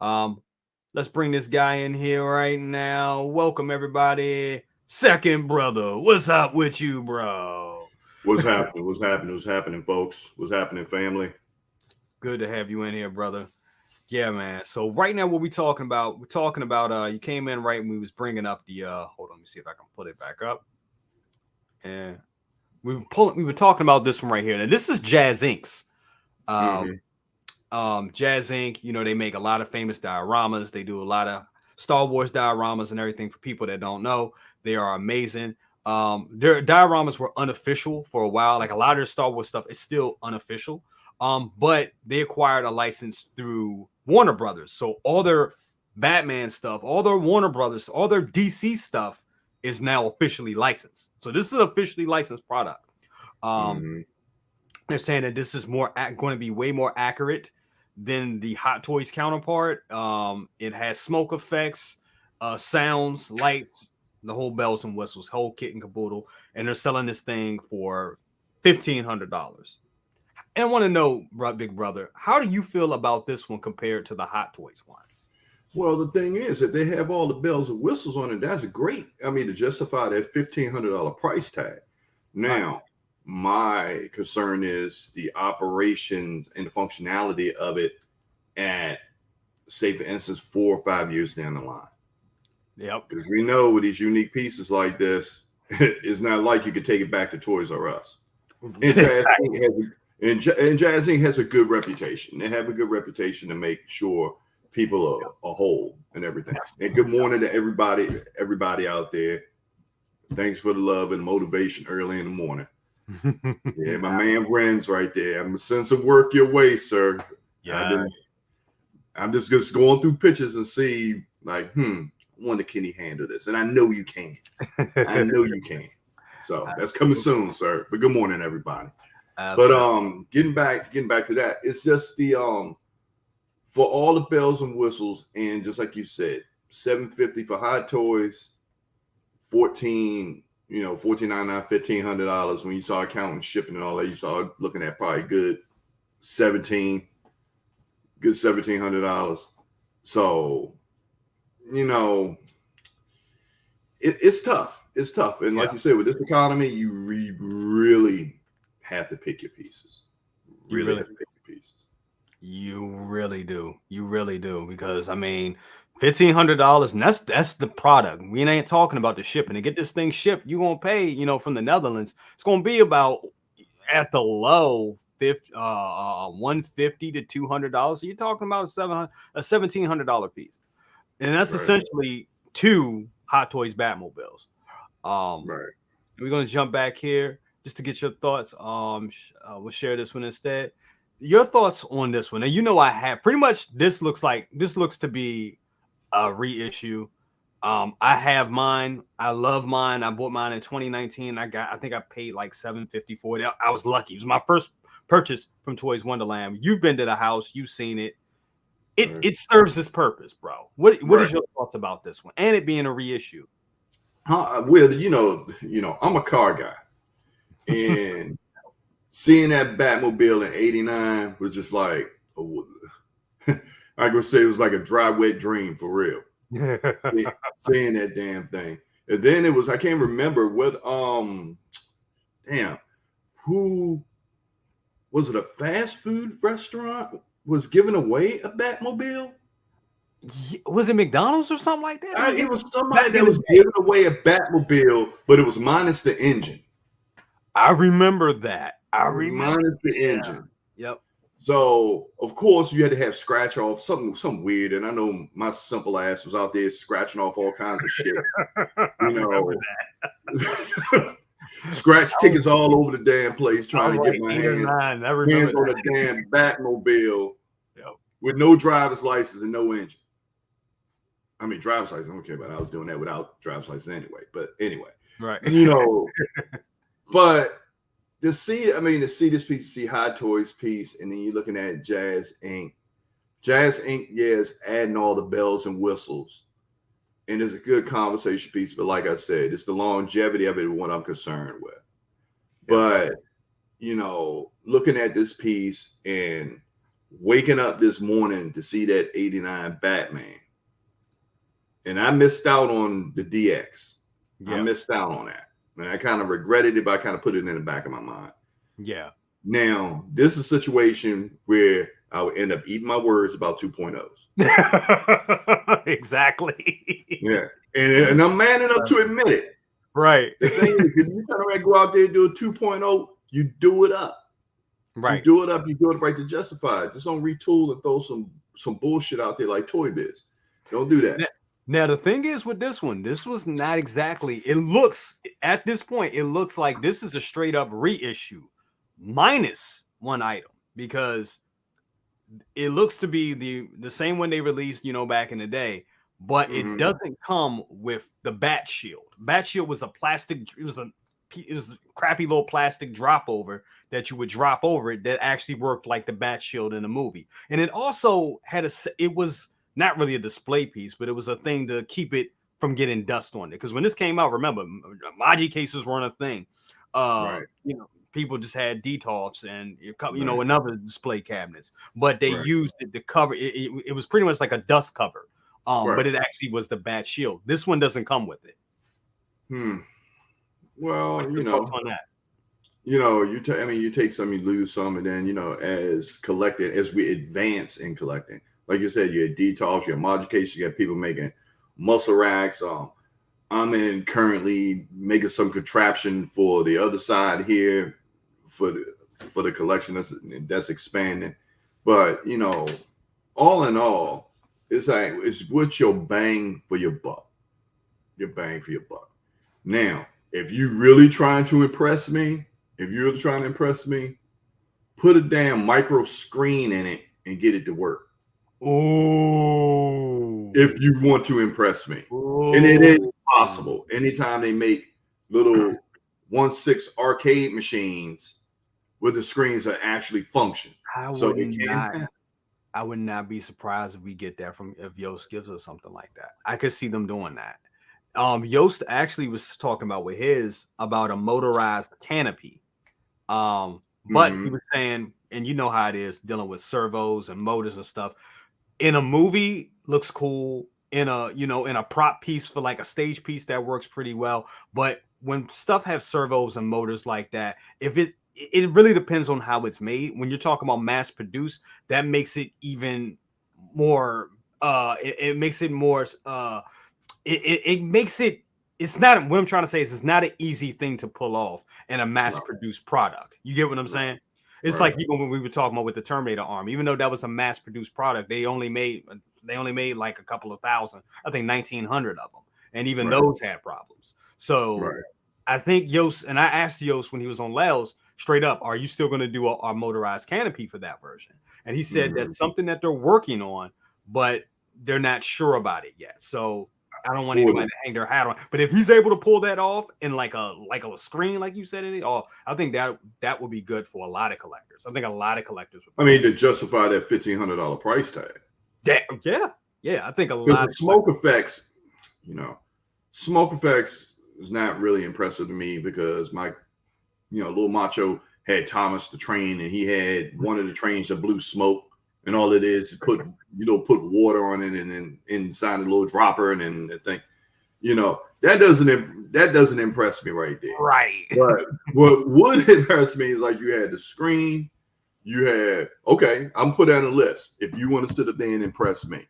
Let's bring this guy in here right now. Welcome, everybody. Second brother, what's up with you, bro? What's happening? What's happening? What's happening, folks? What's happening, family? Good to have you in here, brother. Yeah, man. So right now, what we talking about? We're talking about you came in right when we was bringing up the hold on, let me see if I can put it back up. And we were talking about this one right here. Now this is Jazz Inc.'s. Jazz Inc., they make a lot of famous dioramas. They do a lot of Star Wars dioramas and everything. For people that don't know, they are amazing. Their dioramas were unofficial for a while. Like a lot of their Star Wars stuff is still unofficial. But they acquired a license through Warner Brothers. So all their Batman stuff, all their Warner Brothers, all their DC stuff is now officially licensed. So this is an officially licensed product. They're saying that this is going to be way more accurate than the Hot Toys counterpart. It has smoke effects, sounds, lights, the whole bells and whistles, whole kit and caboodle, and they're selling this thing for $1,500. And I want to know, big brother, how do you feel about this one compared to the Hot Toys one? Well, the thing is, if they have all the bells and whistles on it, that's great. I mean, to justify that $1,500 price tag. Right. Now, my concern is the operations and the functionality of it at, say, for instance, 4 or 5 years down the line. Yep. Because we know with these unique pieces like this, it's not like you could take it back to Toys R Us. And Jazz Inc. and Jazz Inc. has a good reputation. They have a good reputation to make sure people are whole and everything. Yes. And good morning to everybody out there. Thanks for the love and motivation early in the morning. Yeah, my man Ren's right there. I'm gonna send some work your way, sir. Yeah. I'm just going through pictures and see, like, wonder can he handle this? And I know you can. I know you can. So that's coming soon, sir. But good morning, everybody. Absolutely. But getting back to that, it's just the for all the bells and whistles, and just like you said, $750 for Hot Toys, $1,499, $1,500. When you saw accounting, shipping, and all that, you saw looking at probably good $1,700. So, it's tough. It's tough, and like you said, with this economy, you really have to pick your pieces. Really have to pick your pieces. You really do. You really do. Because I mean, $1,500, and that's the product. We ain't talking about the shipping. To get this thing shipped, you're gonna pay, from the Netherlands. It's gonna be about at the low $150 to $200. So you're talking about a $1,700 piece, and that's essentially 2 Hot Toys Batmobiles. Right. We're gonna jump back here just to get your thoughts. We'll share this one instead. Your thoughts on this one? And I have pretty much this looks to be a reissue. I have mine. I love mine. I bought mine in 2019. I think I paid like $750 for it. I was lucky. It was my first purchase from Toys Wonderland. You've been to the house, you've seen it. It serves its purpose, bro. What is your thoughts about this one and it being a reissue? Well, I'm a car guy, and seeing that Batmobile in '89 was just like, I could say it was like a dry, wet dream for real. Seeing that damn thing, and then it was, I can't remember what who was it? A fast food restaurant was giving away a Batmobile. Was it McDonald's or something like that? It was somebody that was giving away a Batmobile, but it was minus the engine. I remember that. Minus the engine. Yep. So of course you had to have scratch off something weird, and I know my simple ass was out there scratching off all kinds of shit. Scratch tickets all over the damn place, trying to get my hands on a damn Batmobile with no driver's license and no engine. I mean, driver's license, I don't care about it. I was doing that without driver's license anyway. But anyway, right. But to see this piece, see Hot Toys piece, and then you're looking at Jazz Inc. Jazz Inc. Yes, adding all the bells and whistles, and it's a good conversation piece. But like I said, it's the longevity of it what I'm concerned with. But looking at this piece and waking up this morning to see that '89 Batman, and I missed out on the DX. I missed out on that. And I kind of regretted it, but I kind of put it in the back of my mind. Yeah. Now, this is a situation where I would end up eating my words about 2.0s. Exactly. Yeah. And I'm man enough to admit it. Right. The thing is, if you kind of go out there and do a 2.0, you do it up. Right. You do it up. You do it right to justify it. Just don't retool and throw some bullshit out there like Toy Biz. Don't do that. Now, the thing is with this one, this was not exactly, it looks, at this point, it looks like this is a straight up reissue minus one item, because it looks to be the same one they released, back in the day, but it doesn't come with the Bat Shield. Bat Shield was a plastic, it was a crappy little plastic drop over that you would drop over it that actually worked like the Bat Shield in the movie. And it also had it was not really a display piece, but it was a thing to keep it from getting dust on it. Because when this came out, remember, Maji cases weren't a thing. People just had Detolfs and another display cabinets, but they used it to cover it. It was pretty much like a dust cover But it actually was the Bat Shield. This one doesn't come with it. Well, What's your thoughts on that? You take some, you lose some, and then as we advance in collecting, like you said, you had detox, you have modification, you got people making muscle racks. I'm in currently making some contraption for the other side here for the collection that's expanding. But all in all, it's what's your bang for your buck. Your bang for your buck. Now, if you're really trying to impress me, put a damn micro screen in it and get it to work. Oh, if you want to impress me. And it is possible. Anytime they make little 1/6 arcade machines with the screens that actually function. I would not be surprised if we get that if Yoast gives us something like that. I could see them doing that. Yoast actually was talking about with his about a motorized canopy. But he was saying, and you know how it is dealing with servos and motors and stuff. In a movie, looks cool. In a prop piece for like a stage piece, that works pretty well. But when stuff has servos and motors like that, it really depends on how it's made. When you're talking about mass produced, that makes it even more. It makes it more. It makes it. It's not what I'm trying to say is it's not an easy thing to pull off in a mass produced product. You get what I'm saying? It's like even when we were talking about with the Terminator arm, even though that was a mass produced product, they only made like a couple of thousand, I think 1,900 of them. And even those had problems. So I think Yoast, and I asked Yoast when he was on Laos straight up, are you still going to do a motorized canopy for that version? And he said that's something that they're working on, but they're not sure about it yet. So I don't want anybody to hang their hat on, but if he's able to pull that off in like a screen, like you said, I think that would be good for a lot of collectors. I think a lot of collectors would. To justify that $1,500 price tag. I think a lot of smoke effects. Smoke effects is not really impressive to me because my, little macho had Thomas the train, and he had one of the trains that blew smoke. And all it is put water on it, and then inside a little dropper, and then the thing, that doesn't impress me right there. Right. But what would impress me is like you had the screen, I'm put on a list. If you want to sit up there and impress me,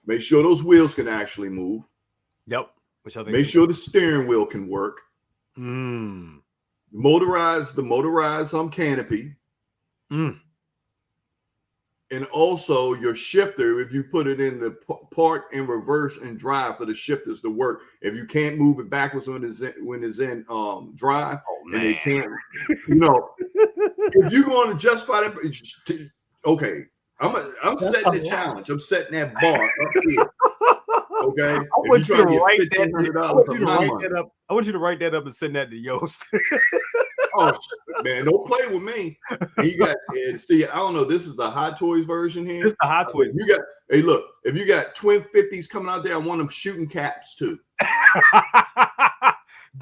make sure those wheels can actually move. Yep. Which I think make sure the steering wheel can work. Motorized canopy. And also your shifter, if you put it in the park and reverse and drive for the shifters to work. If you can't move it backwards when it's in drive, and they can't, if you're going to justify that, okay, I'm setting the challenge. I'm setting that bar up here. Okay, I want you to write that up. I want you to write that up and send that to Yoast. Oh man, don't play with me. And you got see, I don't know. This is the Hot Toys version here. This is the Hot Toys. Look, if you got twin 50s coming out there, I want them shooting caps too.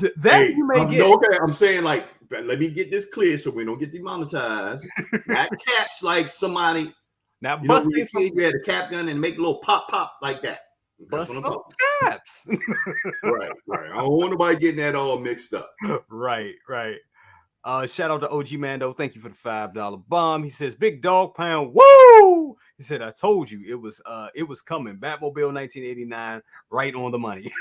You may get. Okay, I'm saying like, let me get this clear so we don't get demonetized. Not caps like somebody. Now, you had a cap gun and make a little pop like that. Bust some caps. Right. I don't want nobody getting that all mixed up. Right. Shout out to OG Mando. Thank you for the $5 bomb. He says, "Big dog pound, woo!" He said, "I told you it was coming." Batmobile 1989, right on the money.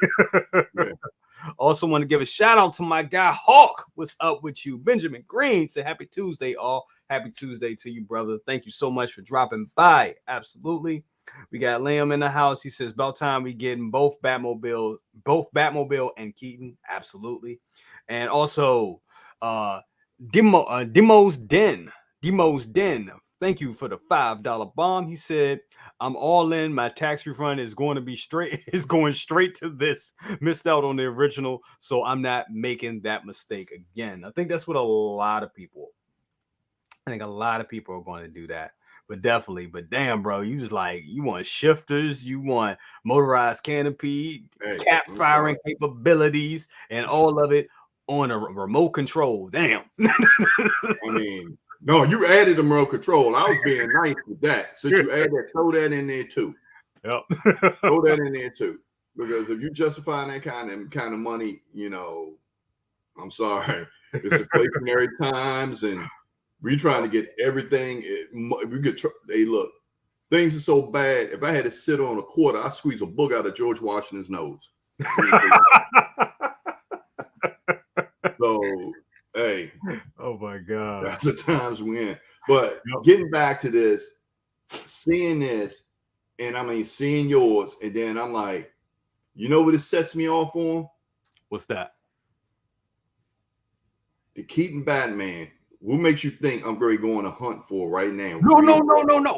Also want to give a shout out to my guy Hawk. What's up with you? Benjamin Green said, "Happy Tuesday, all. Happy Tuesday to you, brother. Thank you so much for dropping by." Absolutely. We got Liam in the house. He says, "About time we getting both Batmobile and Keaton." Absolutely. And also Demo's Den. Thank you for the $5 bomb. He said, "I'm all in. My tax refund is going straight to this. Missed out on the original, so I'm not making that mistake again." I think that's what a lot of people are going to do that. But definitely, damn, bro, you want shifters, you want motorized canopy, cap firing capabilities, and all of it on a remote control. Damn. No, you added a remote control. I was being nice with that. So you add that, throw that in there too. Yep. Throw that in there too, because if you're justifying that kind of money, I'm sorry, it's inflationary times, and we're trying to get everything. We get. Hey, look, things are so bad. If I had to sit on a quarter, I squeeze a book out of George Washington's nose. So, hey, oh my God. that's the times we're in. But Yep. getting back to this, seeing this, and I mean seeing yours, and then I'm like, you know what it sets me off on? What's that? The Keaton Batman. What makes you think I'm going to hunt for right now? No.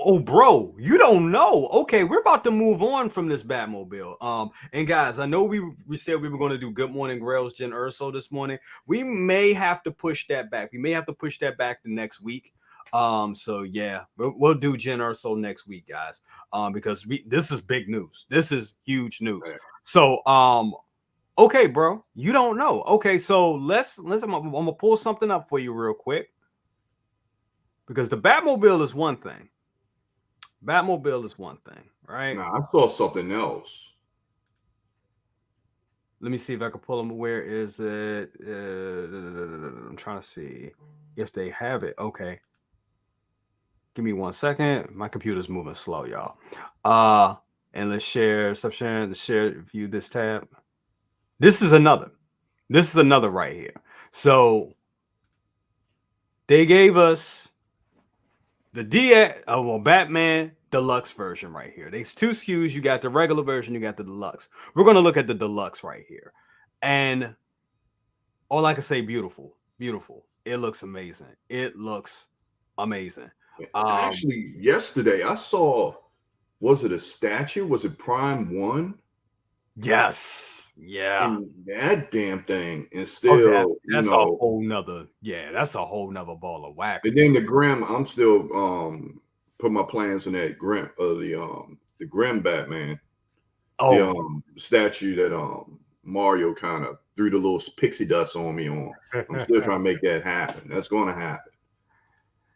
Oh, bro, you don't know. Okay, we're about to move on from this Batmobile. And guys, I know we said we were going to do Good Morning Grails Jen Urso this morning. We may have to push that back. We may have to push that back to next week. So yeah, we'll do Jen Urso next week, guys. Because this is big news. This is huge news. Yeah. So okay, bro, you don't know. Okay, so let's I'm gonna pull something up for you real quick. Because the Batmobile is one thing. Batmobile is one thing, right? Nah, I saw something else. Let me see if I can pull them. Where is it? I'm trying to see if they have it. Okay. Give me 1 second. My computer's moving slow, y'all. And let's share. Stop sharing. Let's share. View this tab. This is another. This is another right here. So they gave us the Batman Deluxe version right here. There's two SKUs. You got the regular version, you got the deluxe. We're going to look at the deluxe right here. And all I can say, beautiful. It looks amazing. Actually, yesterday I saw, was it a statue? Was it Prime 1? Yes. Yeah. And that damn thing is still, that's a whole nother, that's a whole nother ball of wax. And then the Grim, I'm still put my plans on that Grim, the Grim Batman. The statue that Mario kind of threw the little pixie dust on me on. I'm still trying to make that happen. That's going to happen.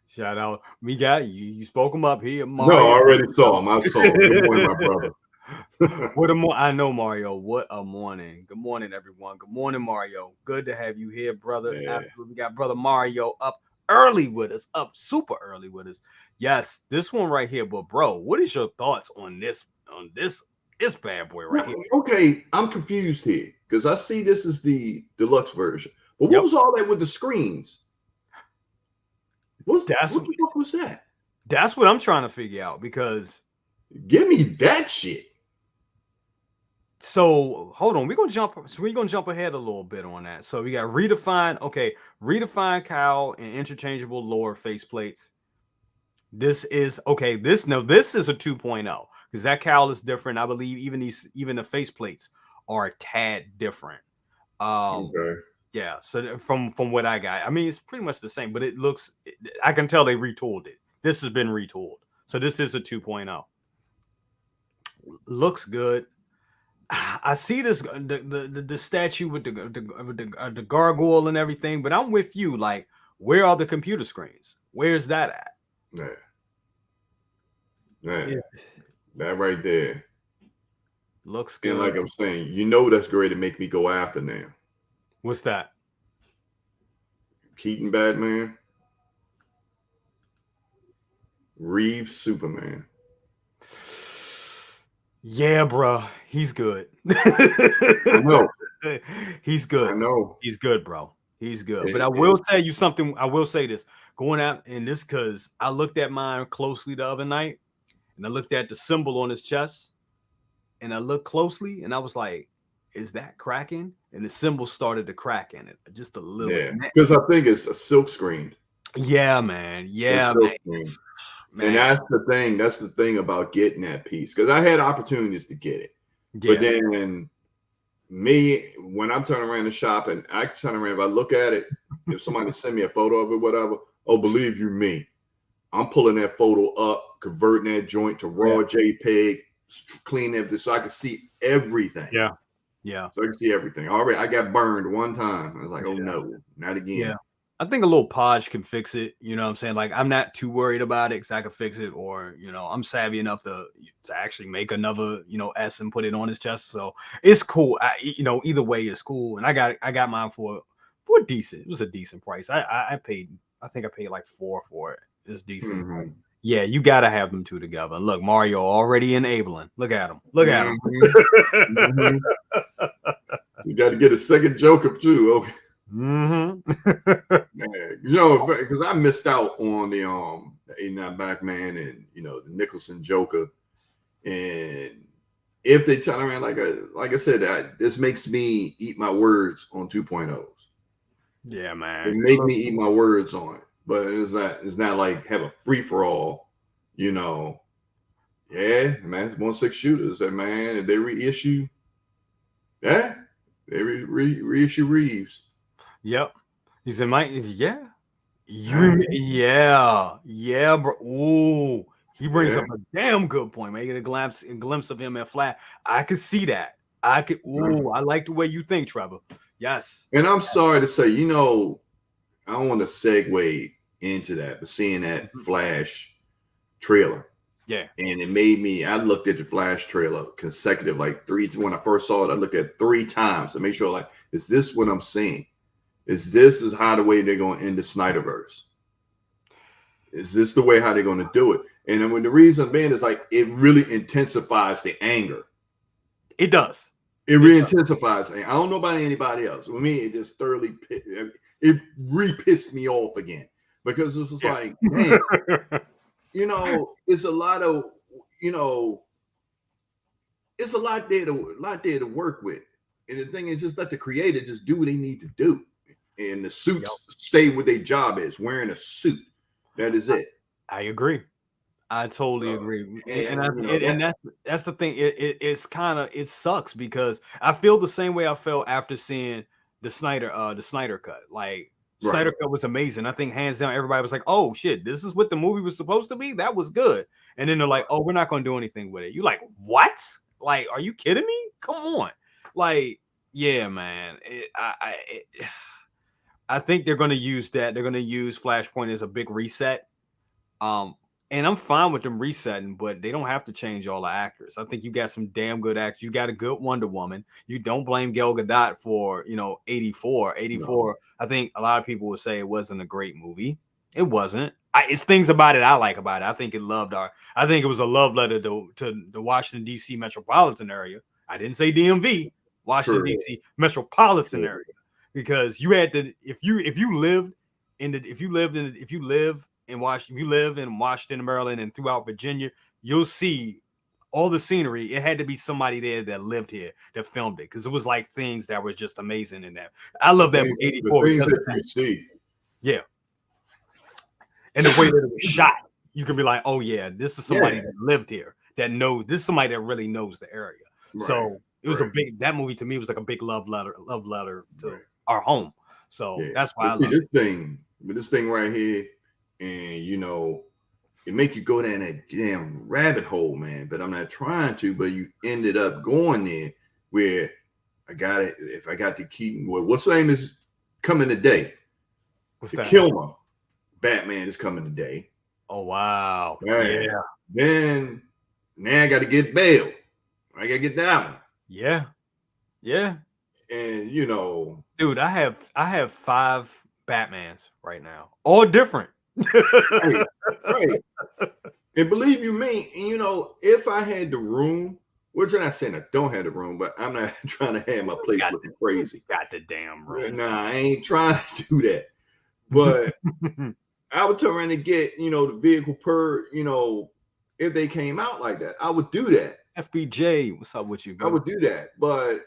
Shout out. We got you. You spoke him up here, Mario. No, I already saw him. I saw him. Good morning, my brother. What a I know, Mario. What a morning. Good morning, everyone. Good morning, Mario. Good to have you here, brother. Yeah. We got brother Mario up early with us, up super early with us. Yes, this one right here. But bro, what is your thoughts on this bad boy right here? Okay, I'm confused here because I see this is the deluxe version. But what was all that with the screens? What the fuck was that? That's what I'm trying to figure out, because give me that shit. So hold on, we're gonna jump ahead a little bit on that. So we got redefined cowl and interchangeable lower faceplates. This is okay. This is a 2.0 because that cowl is different. I believe even the faceplates are a tad different. Okay. Yeah. So from what I got, I mean it's pretty much the same, but it looks. I can tell they retooled it. This has been retooled. So this is a 2.0. Looks good. I see this the statue with the gargoyle and everything, but I'm with you. Like, where are the computer screens? Where's that at? Yeah. That right there looks good. And like I'm saying, that's great to make me go after now. What's that? Keaton Batman, Reeves Superman. Yeah, bro, he's good. I know. He's good. I know. He's good, bro. He's good. But I will tell you something. I will say this. Going out in this, because I looked at mine closely the other night, and I looked at the symbol on his chest, and I looked closely, and I was like, is that cracking? And the symbol started to crack in it just a little bit. Because I think it's a silk screen. Yeah, man. Yeah, man. And that's the thing. That's the thing about getting that piece. Because I had opportunities to get it. Yeah. But then when I'm turning around the shop, and I turn around, if I look at it, if somebody send me a photo of it, whatever, believe you me, I'm pulling that photo up, converting that joint to raw JPEG, clean everything so I can see everything. Yeah. So I can see everything. Already, I got burned one time. I was like, oh no, not again. Yeah. I think a little Podge can fix it. You know what I'm saying? Like, I'm not too worried about it because I can fix it, or I'm savvy enough to actually make another S and put it on his chest. So it's cool. Either way is cool. And I got mine for decent. It was a decent price. I paid. I think I paid like 4 for it. It's decent. Mm-hmm. Yeah, you gotta have them two together. Look, Mario already enabling. Look at him. Look at him. Mm-hmm. So you got to get a second Joker too. Okay. Because I missed out on the 89 Batman and the Nicholson Joker, and if they turn around like I said, this makes me eat my words on 2.0s. Yeah, man. It make me eat my words on it, but it's not like have a free for all, Yeah, man, it's 1/6 shooters. That man, if they reissue, they reissue Reeves. Yep. He said, Mike, yeah. Yeah, bro. Ooh, he brings up a damn good point, making a glimpse of him at Flat. I could see that. I like the way you think, Trevor. Yes. And I'm sorry to say, I don't want to segue into that, but seeing that Flash trailer. Yeah. And it made me, I looked at the Flash trailer consecutive, like when I first saw it, I looked at it 3 times to make sure, like, is this what I'm seeing? Is how the way they're going to end the Snyderverse? Is this the way how they're going to do it? And then when the reason being is like, it really intensifies the anger. It does. It really intensifies. I don't know about anybody else. With me, it just thoroughly, it re-pissed me off again. Because it was like, man, it's a lot of, it's a lot there to work with. And the thing is, just let the creator just do what they need to do. And the suits stay what their job is, wearing a suit. That is it. I agree. I totally agree. And that's the thing. It sucks because I feel the same way I felt after seeing the Snyder cut. Like, Snyder Cut was amazing. I think hands down, everybody was like, "Oh shit, this is what the movie was supposed to be." That was good. And then they're like, "Oh, we're not going to do anything with it." You like, what? Like, are you kidding me? Come on. Like, yeah, man. I think they're going to use that. They're going to use Flashpoint as a big reset. And I'm fine with them resetting, but they don't have to change all the actors. I think you got some damn good actors. You got a good Wonder Woman. You don't blame Gal Gadot for 84. 84. No. I think a lot of people would say it wasn't a great movie. It wasn't. It's things about it I like about it. I think it was a love letter to the Washington D.C. metropolitan area. I didn't say DMV. Washington D.C. metropolitan area, because you had to if you live in Washington, Maryland, and throughout Virginia, you'll see all the scenery. It had to be somebody there that lived here that filmed it, because it was like things that were just amazing in that. I love that 84. The things that you see. Yeah. And the way that it was shot, you can be like, oh yeah, this is somebody that lived here, this is somebody that really knows the area. Right. So it was that movie to me was like a big love letter to our home. So that's why I love this thing right here. And it make you go down that damn rabbit hole, man. But I'm not trying to. But you ended up going there where I got it. If I got the Keaton, what's the name is coming today? What's that? Kilmer Batman is coming today. Oh wow! Right. Yeah. Then now I got to get Bale. I got to get that one. Yeah. Yeah. And dude, I have 5 Batmans right now, all different. right. And believe you me, if I had the room, which I'm not saying I don't have the room, but I'm not trying to have my place looking crazy. Got the damn room. Nah, I ain't trying to do that. But I would turn around and get, the vehicle per, if they came out like that, I would do that. FBJ, what's up with you, bro? I would do that. But,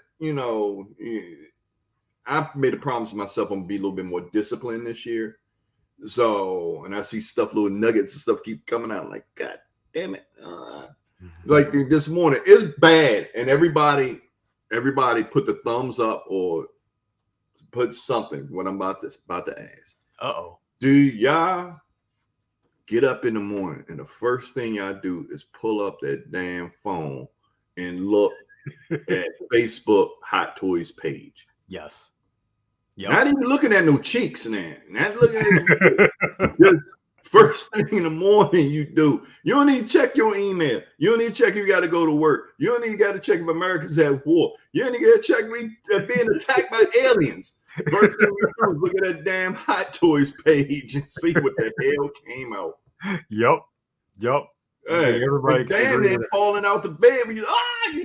I made a promise to myself I'm going to be a little bit more disciplined this year. So, and I see stuff, little nuggets and stuff keep coming out. Like, God damn it. Like this morning, it's bad. And everybody put the thumbs up or put something when I'm about to ask. Uh-oh. Do y'all get up in the morning and the first thing y'all do is pull up that damn phone and look at Facebook Hot Toys page? Yes. Yep. Not even looking at no cheeks now. Not looking at just first thing in the morning you do. You don't need to check your email. You don't need to check if you got to go to work. You don't need to check if America's at war. You don't need to check being attacked by aliens. First thing you do is look at that damn Hot Toys page and see what the hell came out. Yep. Hey, everybody damn, they're falling out the bed when you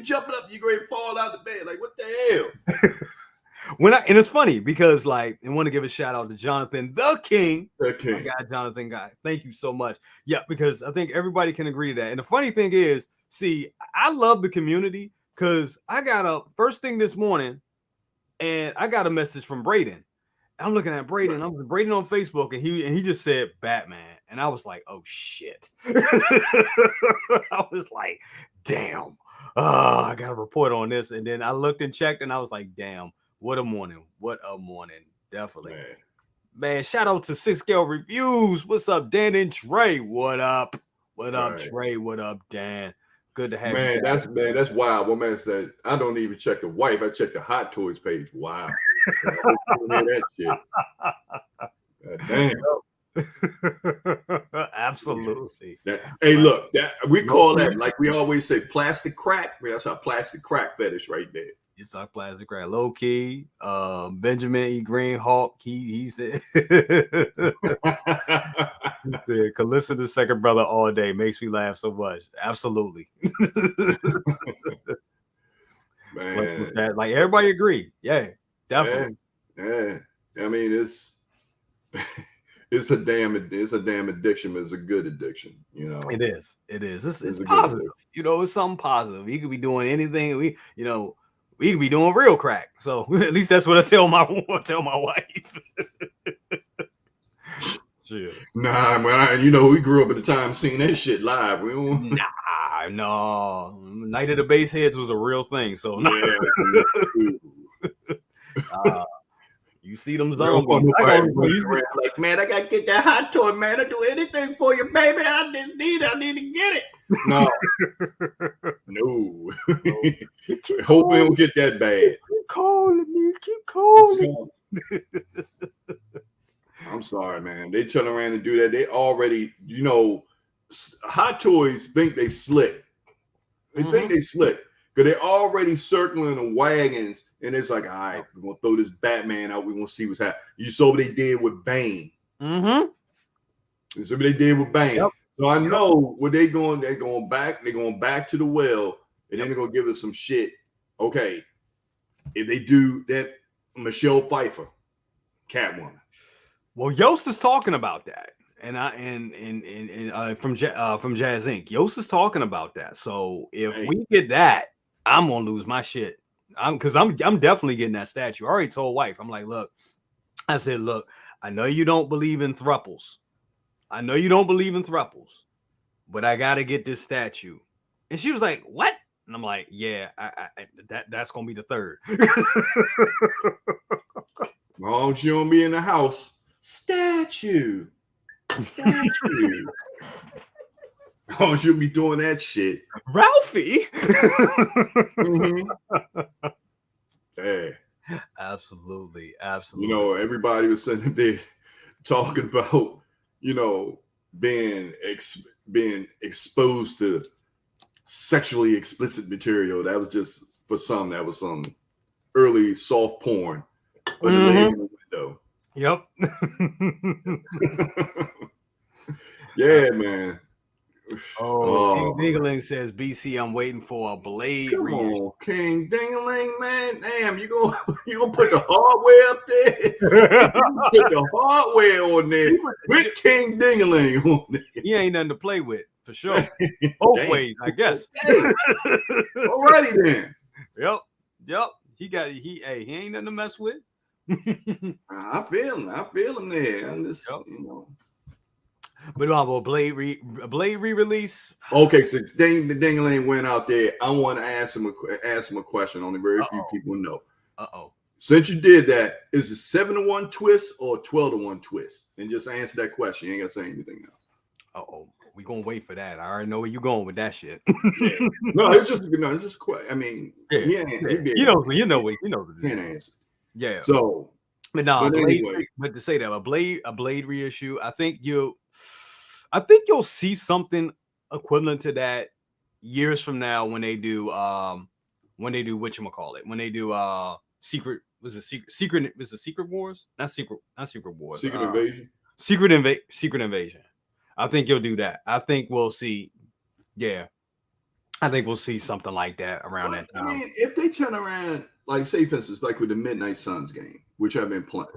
jumping up, you ready to fall out the bed. Like, what the hell? And it's funny because, like, I want to give a shout out to Jonathan the King. The King. My guy, Jonathan guy. Thank you so much. Yeah, because I think everybody can agree to that. And the funny thing is, see, I love the community because I got a first thing this morning and I got a message from Braden. I'm looking at Braden. I'm Braden on Facebook, and he just said Batman, and I was like, oh shit. I was like, damn. I got a report on this, and then I looked and checked, and I was like, damn, what a morning, definitely. Man, shout out to 6 Scale Reviews. What's up, Dan and Trey? What up? What up, Trey? What up, Dan? Good to have you. That's wild. One man said, I don't even check the wife. I check the Hot Toys page. Wow. That shit. Damn. Absolutely. Hey, look, we call that, like we always say, plastic crack. That's our plastic crack fetish right there. It's our plastic crack. Low key. Benjamin E. Green Hawk. He said he said, could listen to Second Brother all day. Makes me laugh so much. Absolutely. Man. Like everybody agree. Yeah, definitely. Yeah. I mean, it's a damn addiction, but it's a good addiction, you know. It is. It's positive. You know, it's something positive. You could be doing anything. We could be doing real crack. So at least that's what I tell my wife. Sure. Nah, man, we grew up at the time seeing that shit live. We don't... No. Night of the Baseheads was a real thing. So no. Yeah. You see them zombies. Like, man, I gotta get that Hot Toy, man. I do anything for you, baby. I need to get it. No. Hope we don't get that bad. Keep calling me. I'm sorry, man. They turn around and do that. They already, Hot Toys think they slick. They think they slick. Because they're already circling the wagons, and it's like, all right, we're going to throw this Batman out. We're going to see what's happening. You saw what they did with Bane. Mm-hmm. You saw what they did with Bane. Yep. So I know what they're going back to the well, and then they're going to give us some shit. Okay, if they do that, Michelle Pfeiffer, Catwoman. Well, Yost is talking about that. And from Jazz Inc. Yost is talking about that. So if we get that, I'm gonna lose my shit. I'm definitely getting that statue. I already told wife. I'm like, look, I know you don't believe in thruples. But I gotta get this statue. And she was like, what? And I'm like, yeah, that's gonna be the third. Oh, she won't be in the house. Statue. Oh, she'll be doing that shit. Ralphie. Hey. Absolutely. Everybody was sitting there talking about, being exposed to sexually explicit material. That was just for some. That was some early soft porn. But the lady in the window. Yep. Yeah, man. King Dingaling says, BC, I'm waiting for a Blade. Come on, King Dingaling, man. Damn, you gonna put the hardware up there? Put the hardware on there. With King Dingaling on there. He ain't nothing to play with, for sure. Both ways, I guess. Hey. Alrighty then. Yep. He ain't nothing to mess with. I feel him there. I'm just, But a Blade re-release. Okay, so Dingaling went out there. I want to ask him a question. Only very few people know. Since you did that, is it 7-1 twist or 12-1 twist? And just answer that question. You ain't gotta say anything else. We gonna wait for that. I already know where you going with that shit. No, it's just I mean, you know what can't answer. Yeah. So But no, But Blade. anyway, But to say that a Blade reissue, I think you'll see something equivalent to that years from now when they do whatchamacallit, when they do secret Secret Wars, not Secret Wars, Secret Invasion. Secret Invasion. I think you'll do that. I think we'll see. Yeah, I think we'll see something like that around that time. I mean, if they turn around, like say for instance, like with the Midnight Suns game, which I've been playing,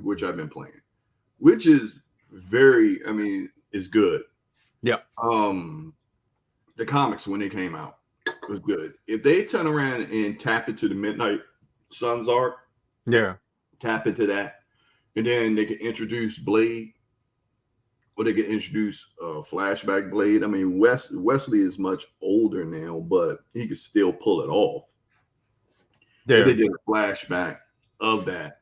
which is very, I mean, is good. Yeah. The comics when they came out was good. If they turn around and tap into the Midnight Suns arc, yeah, tap into that, and then they can introduce Blade, or they can introduce flashback Blade. I mean, Wesley is much older now, but he could still pull it off. yeah. If they did a flashback of that,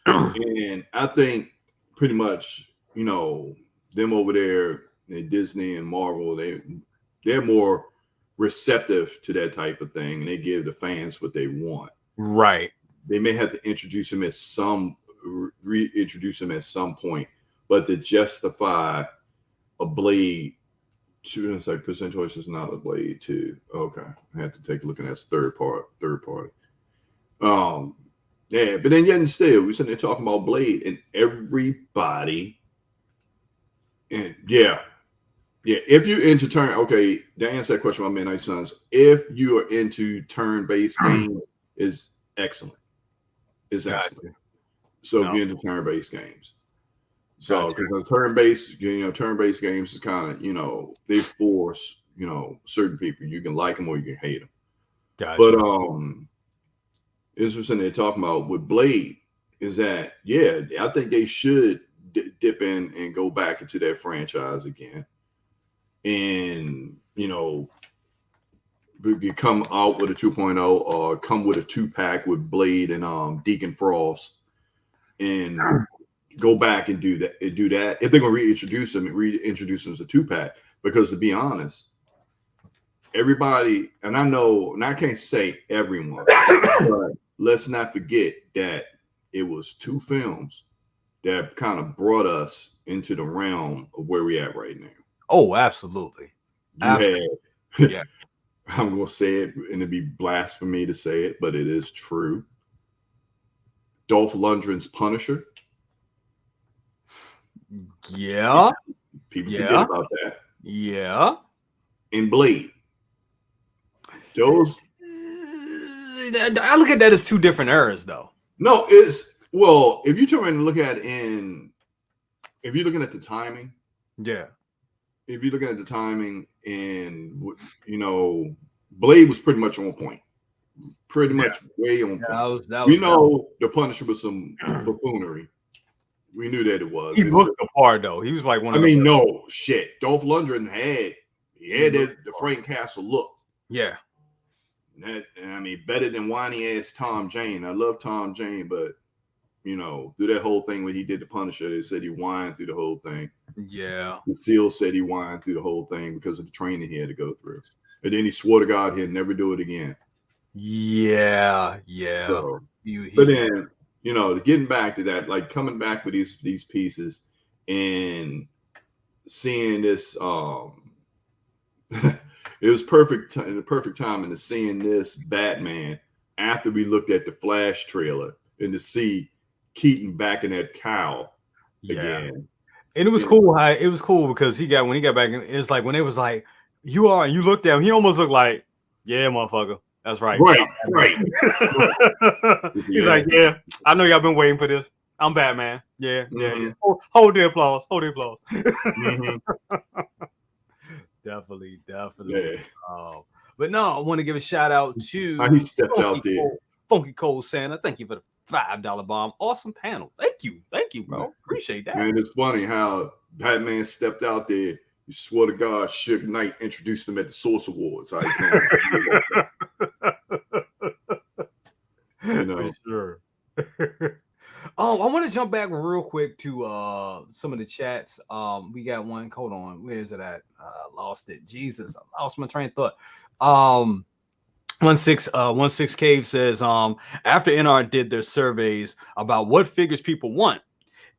and I think pretty much, you know, them over there in Disney and Marvel, they're more receptive to that type of thing, and they give the fans what they want. Right. They may have to introduce him reintroduce him at some point, but to justify a Blade, it's like percent choice is not a Blade too. Okay, I have to take a look at that third party. Yeah, but then yet and still, we're sitting there talking about Blade, and everybody, and yeah. If you're into okay, to answer that question about Midnight Suns, if you are into turn-based game, is excellent. It's excellent. So if you're into turn-based games, so because turn-based games is kind of, you know, they force, you know, certain people, you can like them or you can hate them. Gotcha. But interesting they're talking about with Blade is that, yeah, I think they should dip in and go back into that franchise again, and, you know, you come out with a 2.0 or come with a 2-pack with Blade and Deacon Frost, and go back and do that. If they're gonna reintroduce them as a 2-pack, because to be honest, everybody, and I know, and I can't say everyone, but let's not forget that it was 2 films that kind of brought us into the realm of where we at right now. Oh, absolutely. Had, yeah. I'm gonna say it, and it'd be blasphemy to say it, but it is true. Dolph Lundgren's Punisher. Yeah. People forget about that. Yeah. And Blade. Those. I look at that as 2 different eras, though. No, it's, well, if you turn and look at if you're looking at the timing. Yeah. If you're looking at the timing, and, you know, Blade was pretty much on point. Pretty much way on point. We know the Punisher was some buffoonery. We knew that it was. He looked the part, though. He was like one of the no shit. Dolph Lundgren had the Frank Castle look. Yeah. I mean, better than whiny ass Tom Jane. I love Tom Jane, but, you know, through that whole thing when he did the Punisher, they said he whined through the whole thing. Yeah. The SEAL said he whined through the whole thing because of the training he had to go through. And then he swore to God he'd never do it again. Yeah. So, but then, you know, getting back to that, like coming back with these pieces and seeing this, it was the perfect time to seeing this Batman after we looked at the Flash trailer, and to see Keaton back in that cowl again. And it was cool. It was cool because when he got back, it's like when it was like, you are, and you looked at him, he almost looked like, yeah, motherfucker. That's right. Right. He's like, yeah, I know y'all been waiting for this. I'm Batman. Yeah. Hold the applause. Mm-hmm. Definitely. Yeah. But no, I want to give a shout out to he stepped out there. Funky Cold Santa. Thank you for the $5 bomb. Awesome panel. Thank you, bro. Appreciate that. Man, it's funny how Batman stepped out there. You swore to God, Suge Knight introduced him at the Source Awards. You know. For sure. I want to jump back real quick to some of the chats. We got one. Hold on. Where is it at? Lost it. Jesus, I lost my train of thought. 16 Cave says, after NR did their surveys about what figures people want,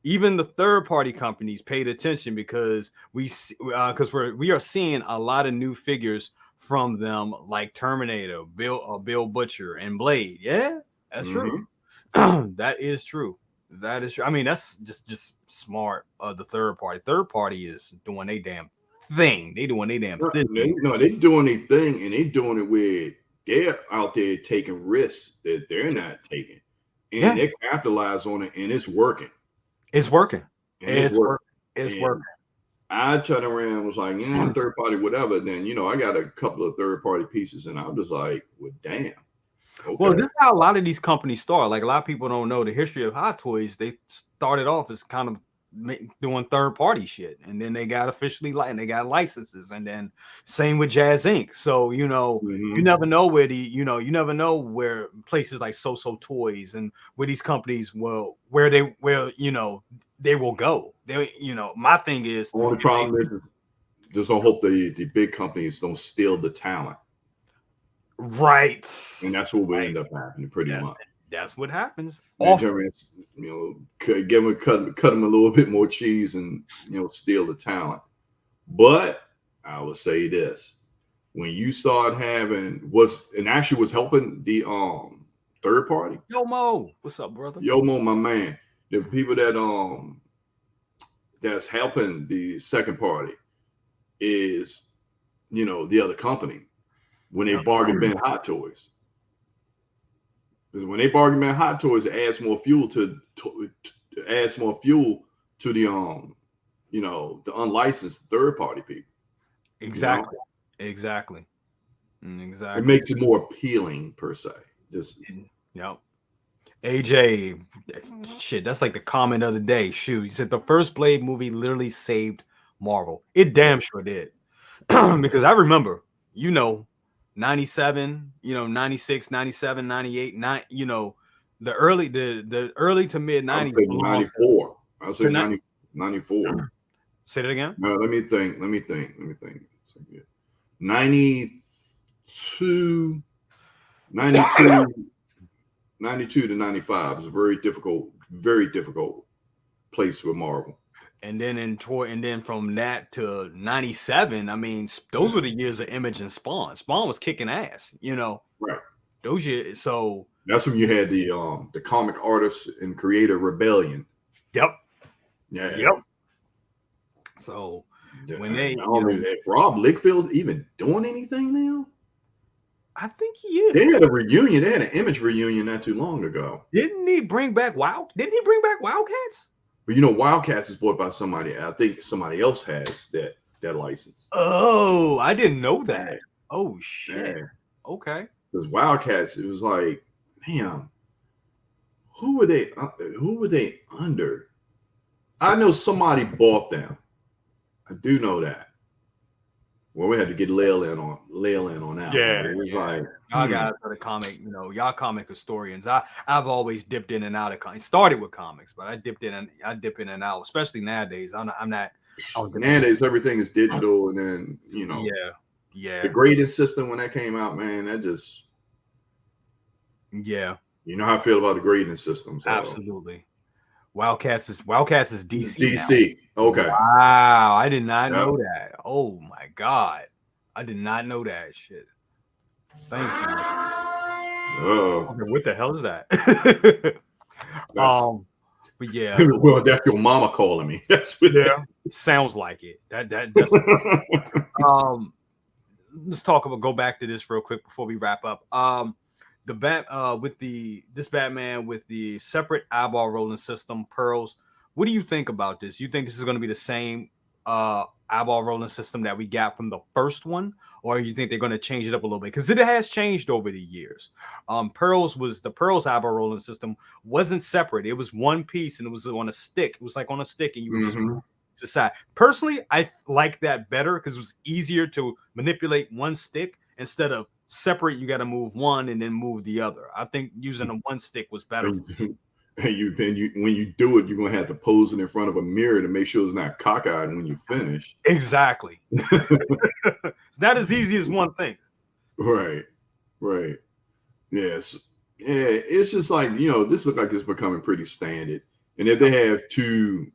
even the third party companies paid attention because we are seeing a lot of new figures from them, like Terminator, Bill Butcher, and Blade. Yeah, that's true. That is true. That is true. I mean, that's just smart. The third party is doing a damn thing. They doing a damn thing. No, they doing their thing, and they doing it with they're out there taking risks that they're not taking, and they capitalize on it, and it's working. It's working. And it's working. It's working. I turned around and was like, yeah, third party, whatever. Then I got a couple of third party pieces, and I'm just like, well, damn. Okay. Well, this is how a lot of these companies start. Like, a lot of people don't know the history of Hot Toys. They started off as kind of doing third party shit, and then they got and they got licenses, and then same with Jazz Inc. So you never know where you never know where places like So Toys and where these companies where they will go. My thing is, the only problem is just don't hope the big companies don't steal the talent. Right. And that's what will end up happening pretty much. That's what happens. Cut them a little bit more cheese and steal the talent. But I will say this: when you start having was helping the third party. Yo Mo, what's up, brother? Yo Mo, my man. The people that that's helping the second party is the other company when they bargain bin Hot Toys. When they bargain bin Hot Toys, it adds more fuel to the the unlicensed third party people. Exactly. It makes it more appealing per se. AJ, shit, that's like the comment of the day. Shoot, he said the first Blade movie literally saved Marvel. It damn sure did. Because I remember, 97, 96, 97, 98, the early to mid 90s. 94. I would say 94. Say that again. No, let me think. 92 to 95 is a very difficult place with Marvel. And then from that to 97, I mean, those were the years of Image and Spawn. Spawn was kicking ass, Right. Those years. So that's when you had the comic artist and creator rebellion. Yep. Yeah. Yep. So when they Rob Liefeld even doing anything now? I think he is. They had a reunion. They had an Image reunion not too long ago. Didn't he bring back Wildcats? But Wildcats is bought by somebody. I think somebody else has that license. Oh, I didn't know that. Yeah. Oh shit. Yeah. Okay. Because Wildcats, it was like, damn, who were they under? I know somebody bought them. I do know that. Well, we had to get Lail in on that. Yeah, it was like y'all guys are the comic, y'all comic historians. I've always dipped in and out of comics. Started with comics, but I dip in and out, especially nowadays. I'm not. Nowadays, everything is digital, and then yeah. The grading system when that came out, man, that just yeah. You know how I feel about the grading system. So. Absolutely. Wildcats is DC. DC. Now. Okay. Wow, I did not know that. Oh my god, I did not know that shit. Thanks, Jimmy. Oh, okay, what the hell is that? But yeah. Well, that's your mama calling me. That's what. Yeah, sounds like it. That's. Let's go back to this real quick before we wrap up. This Batman with the separate eyeball rolling system, pearls. What do you think about this? You think this is going to be the same eyeball rolling system that we got from the first one, or you think they're going to change it up a little bit? Because it has changed over the years. The Pearls eyeball rolling system wasn't separate. It was one piece and it was on a stick. It was like on a stick, and you would just decide. Personally, I like that better because it was easier to manipulate one stick instead of separate. You got to move one and then move the other. I think using a one stick was better. And when you do it, you're gonna have to pose it in front of a mirror to make sure it's not cockeyed when you finish. Exactly. It's not as easy as one thinks. Right. Right. Yes. Yeah. It's just like, you know, this looks like it's becoming pretty standard. And if they have two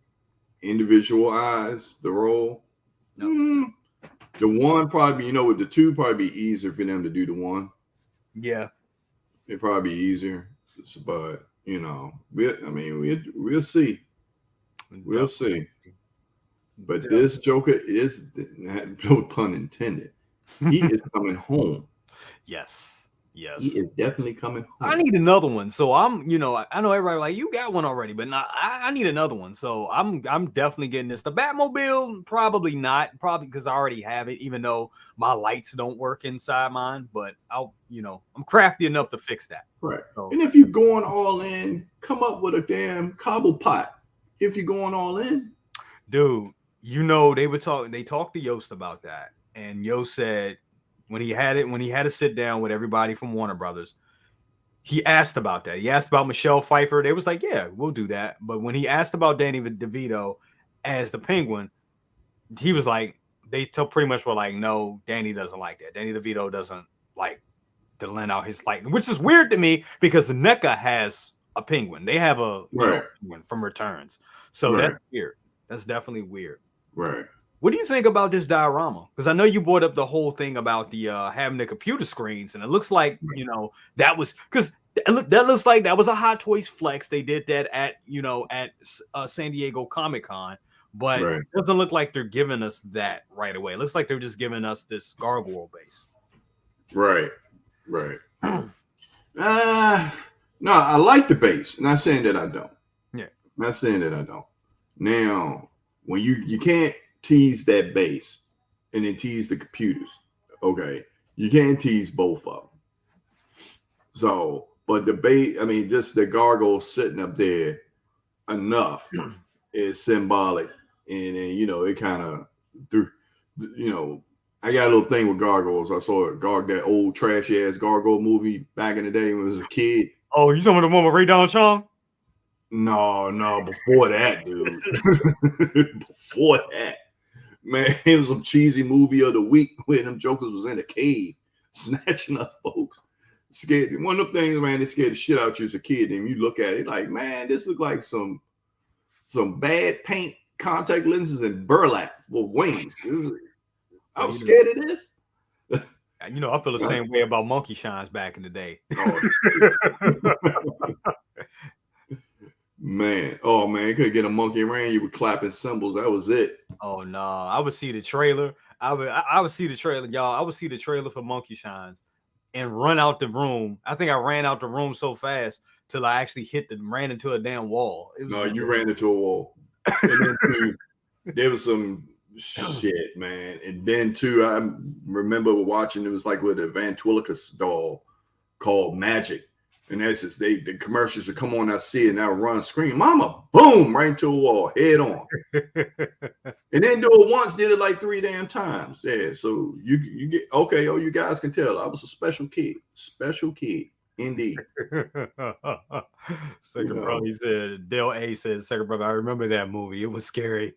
individual eyes, the roll, Yep. the one probably, you know, with the two probably be easier for them to do the one. Yeah. It'd probably be easier. But, you know, we'll see. We'll see. But this Joker is, no pun intended, he is coming home. Yes. He Yes. is definitely coming I home. need another one. So I'm, you know, I know everybody like you got one already, but I need another one. So I'm definitely getting this. The Batmobile, probably not, probably because I already have it, even though my lights don't work inside mine. But I'll, you know, I'm crafty enough to fix that. Right. So, And if you're going all in, come up with a damn cobble pot. If you're going all in. dude, you know, they talked to Yost about that. And Yost said when he had to sit down with everybody from Warner Brothers, he asked about that. He asked about Michelle Pfeiffer. They was like, yeah, we'll do that. But when he asked about Danny DeVito as the Penguin, he was like, pretty much were like, no, Danny doesn't like that. Danny DeVito doesn't like to lend out his light, which is weird to me because NECA has a Penguin. They have a Penguin from Returns. So that's weird. That's definitely weird. Right. What do you think about this diorama? Because I know you brought up the whole thing about the having the computer screens, and it looks like you know that was because that looks like that was a Hot Toys flex. They did that at San Diego Comic-Con, but it doesn't look like they're giving us that right away. It looks like they're just giving us this gargoyle base. Right. Right. No, I like the base. Not saying that I don't. Yeah. Not saying that I don't. Now, when you can't tease that base and then tease the computers. Okay. You can't tease both of them. So, but the base, I mean, just the gargoyle sitting up there enough is symbolic. And then, you know, it kind of through, you know, I got a little thing with gargoyles. I saw that old trashy ass gargoyle movie back in the day when I was a kid. Oh, you talking about the one with Ray Don Chong? No, before that, dude. Before that. Man, it was some cheesy movie of the week where them jokers was in a cave snatching up folks. Scared. One of them things, man, that scared the shit out you as a kid. And you look at it like, man, this look like some bad paint, contact lenses, and burlap for wings. I was scared of this. You know, I feel the same way about Monkey Shines back in the day. Oh man, you could get a monkey around you with clapping cymbals. That was it. Oh no, I would see the trailer. I would see the trailer, y'all. I would see the trailer for Monkey Shines and run out the room. I think I ran out the room so fast till I actually ran into a damn wall. You ran into a wall. And then too, there was some shit, man. And then too, I remember watching, it was like with a ventriloquist doll called Magic. And that's just the commercials would come on, I see it, and I'll run, scream, "Mama!" Boom, right into a wall, head on. And then do it once, did it like 3 damn times. Yeah, so you get okay. Oh, you guys can tell I was a special kid, indeed. Second brother, he said, Dale A said, second brother, I remember that movie. It was scary.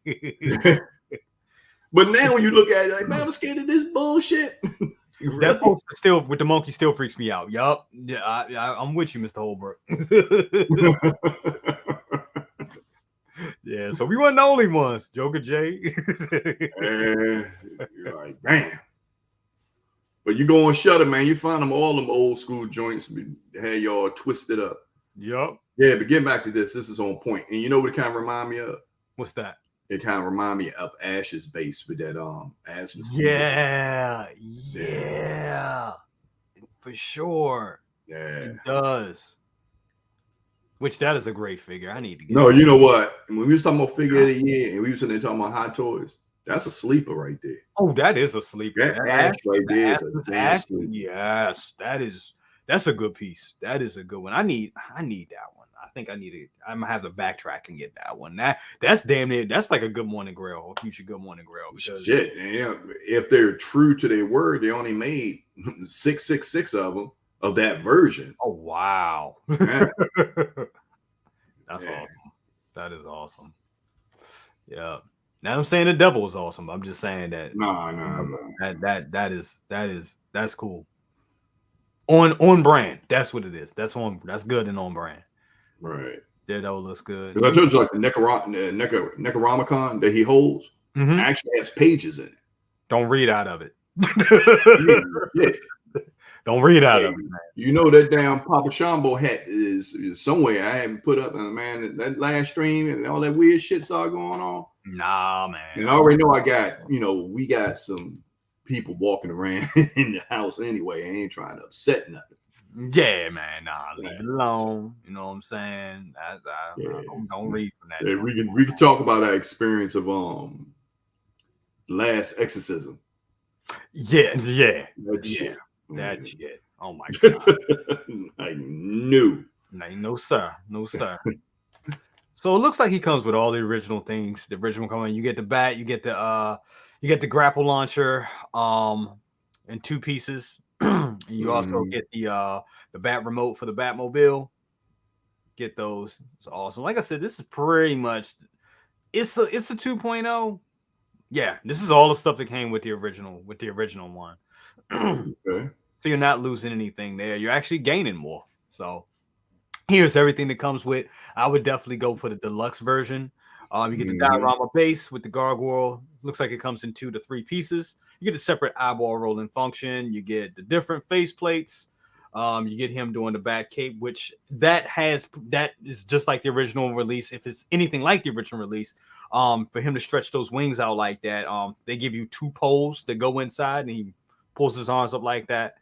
But now when you look at it, like, man, I was scared of this bullshit. That poster still with the monkey still freaks me out. Yup. Yeah, I'm with you, Mr. Holbrook. Yeah, so we weren't the only ones, Joker J. You're like, man. But you go on Shutter, man, you find them all them old school joints had y'all twisted up. Yup. Yeah, but getting back to this is on point. And you know what it kind of remind me of? What's that? It kind of remind me of Ash's base with that Ash's. Yeah, for sure. Yeah, it does. Which that is a great figure. I need to get. No, you know what? When we was talking about figure of the year, and we was sitting there talking about Hot Toys, that's a sleeper right there. Oh, that is a sleeper. That Ash right there is a damn sleeper. Yes, that's a good piece. That is a good one. I need that one. I think I'm gonna have to backtrack and get that one. That's damn near. That's like a Good Morning Grail, a future Good Morning Grail. Because shit, if they're true to their word, they only made 666 of them of that version. Oh wow, yeah. That's awesome. That is awesome. Yeah. Now I'm saying the devil is awesome. I'm just saying that. No. That's cool. On brand. That's what it is. That's good and on brand. Right. Daredevil looks good. Because I told you, like the Necronomicon that he holds actually has pages in it. Don't read out of it. Yeah. Don't read out of it, man. You know that damn Papa Shambo hat is somewhere. I haven't put up, man, that last stream and all that weird shit started going on. Nah, man. And I already know we got some people walking around in the house anyway. I ain't trying to upset nothing. Yeah, man. Nah, leave it alone. You know what I'm saying? Don't read from that. Yeah, we can talk about our experience of Last Exorcism. Yeah. That shit. Oh my god. Like no. No, sir. No, sir. So it looks like he comes with all the original things. The original coming. You get the bat, you get the grapple launcher in 2 pieces. And you also get the bat remote for the Batmobile. Get those. It's awesome. Like I said, this is pretty much it's a 2.0. Yeah, this is all the stuff that came with the original one. Okay. So you're not losing anything there. You're actually gaining more. So here's everything that comes with. I would definitely go for the deluxe version. You get the diorama base with the gargoyle. Looks like it comes in 2 to 3 pieces. You get a separate eyeball rolling function. You get the different face plates. You get him doing the bat cape, which that is just like the original release. If it's anything like the original release, for him to stretch those wings out like that, they give you 2 poles that go inside, and he pulls his arms up like that.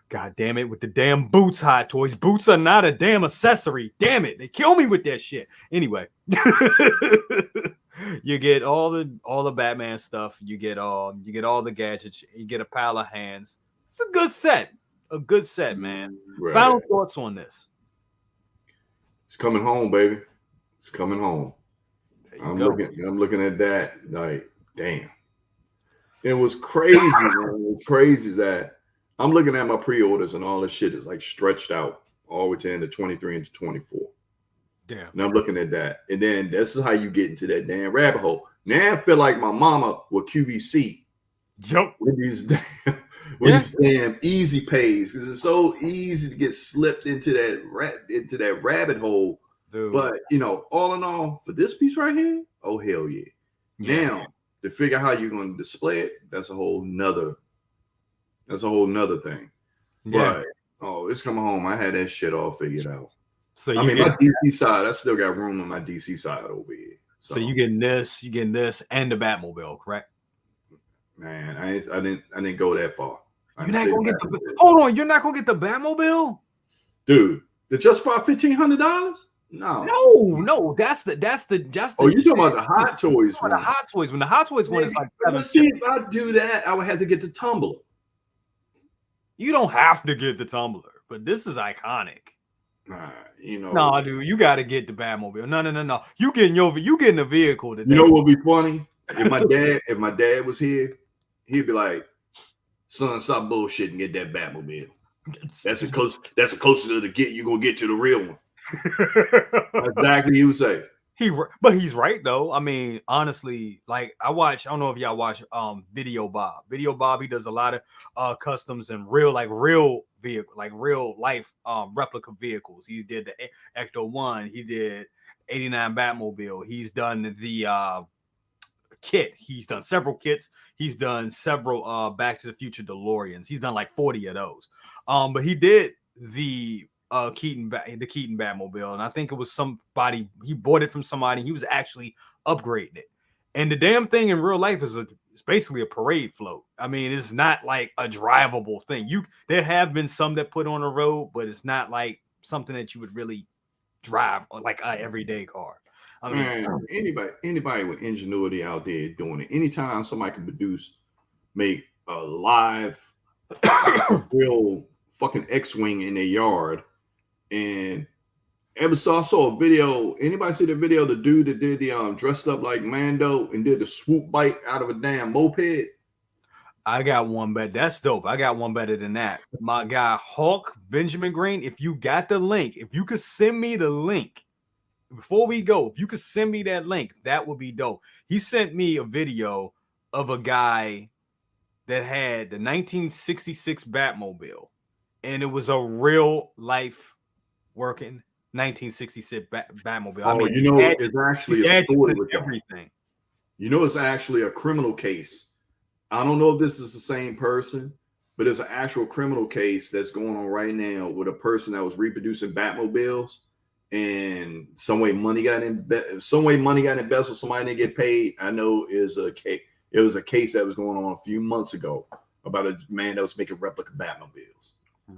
God damn it, with the damn boots, Hot Toys. Boots are not a damn accessory. Damn it, they kill me with that shit. Anyway, you get all the Batman stuff. You get all the gadgets. You get a pile of hands. It's a good set. A good set, man. Right. Final thoughts on this? It's coming home, baby. It's coming home. I'm looking at that like, damn. It was crazy, man. It was crazy that I'm looking at my pre-orders and all this shit is like stretched out all the way to end of 23 into 24. Damn. And I'm looking at that. And then this is how you get into that damn rabbit hole. Now I feel like my mama with QVC. Yep. With these damn easy pays, because it's so easy to get slipped into that rabbit hole. Dude. But all in all, for this piece right here, oh hell yeah. Now to figure out how you're going to display it, that's a whole nother thing. Yeah. But it's coming home. I had that shit all figured out. So my DC side, I still got room on my DC side over here. So you getting this, and the Batmobile, correct? Man, I didn't go that far. You're not gonna get hold on. You're not gonna get the Batmobile, dude. The Justify $1,500? No. That's the. Oh, you talking about the Hot Toys one? The Hot Toys. When the Hot Toys one is like. See, if I do that, I would have to get the tumbler. You don't have to get the tumbler, but this is iconic. No, dude, you got to get the Batmobile. No. You getting a vehicle today. You know what would be funny? If my dad was here, he'd be like, "Son, stop bullshit and get that Batmobile. That's the closest you're gonna get to the real one." That's exactly what he would say. But he's right though. I mean, honestly, like I don't know if y'all watch Video Bob. Video Bob, he does a lot of customs and real vehicle, like real life replica vehicles. He did the Ecto 1, he did 89 Batmobile, he's done the kit. He's done several kits. He's done several Back to the Future DeLoreans. He's done like 40 of those. But he did the Keaton Batmobile, and I think it was somebody, he bought it from somebody. He was actually upgrading it. And the damn thing in real life is it's basically a parade float. I mean, it's not like a drivable thing. There have been some that put on the road, but it's not like something that you would really drive like an everyday car. I mean, man, anybody with ingenuity out there doing it. Anytime somebody can make a live real fucking X-Wing in their yard. And I saw a video. Anybody see the video? The dude that did the dressed up like Mando and did the swoop bite out of a damn moped. I got one better. That's dope. I got one better than that. My guy Hawk Benjamin Green. If you got the link, if you could send me the link before we go, if you could send me that link, that would be dope. He sent me a video of a guy that had the 1966 Batmobile, and it was a real life working 1966 Batmobile. I Oh, mean, you know, it's actually a gadgets story and with that. everything. You know, it's actually a criminal case. I don't know if this is the same person, but it's an actual criminal case that's going on right now with a person that was reproducing Batmobiles, and some way money got embezzled. Somebody didn't get paid. I know is a case. It was a case that was going on a few months ago about a man that was making replica Batmobiles.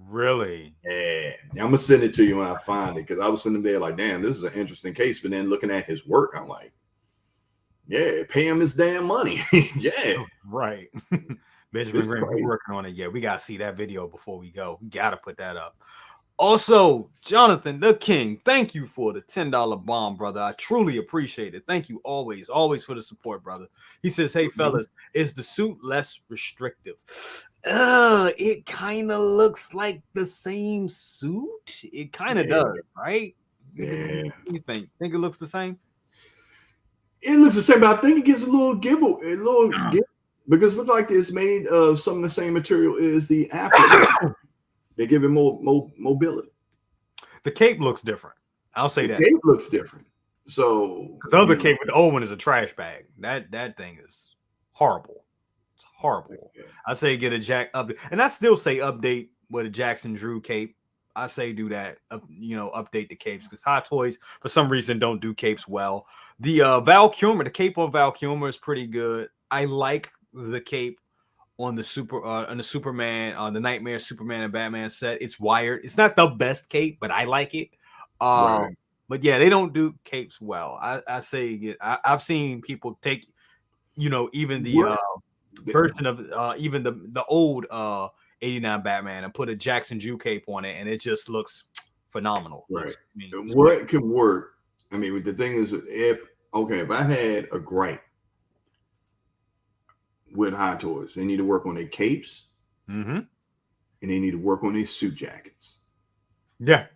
Really? Yeah, I'm gonna send it to you when I find it because I was sitting there like, damn, this is an interesting case. But then looking at his work, I'm like, yeah, pay him his damn money. Yeah, Right. Benjamin it's Graham, we're crazy. working on it. Yeah, we gotta see that video before we go. We gotta put that up. Also, Jonathan the King, thank you for the $10 bomb, brother. I truly appreciate it. Thank you always for the support, brother. He says, hey, fellas, is the suit less restrictive? It kind of looks like the same suit. It kind of does, right? Yeah. What do you think? Think it looks the same? It looks the same, but I think it gives a little give because it looks like it's made of some of the same material as the after. They give it more mobility. The cape looks different. I'll say The that. cape looks different. So Because the other cape with the old one is a trash bag. That thing is horrible. It's horrible. Yeah. I say get a Jack update, and I still say update with a Jackson Drew cape. I say do that. Update the capes because Hot Toys for some reason don't do capes well. The Val Kilmer, the cape on Val Kilmer is pretty good. I like the cape on the Superman, the Nightmare Superman and Batman set. It's wired. It's not the best cape, but I like it. Right. But yeah, they don't do capes well. I say I've seen people take, even the version of even the old 89 Batman and put a Jackson Jew cape on it, and it just looks phenomenal. Right. What can work? I mean, the thing is, if I had a gripe with Hot Toys, they need to work on their capes, and they need to work on their suit jackets. Yeah.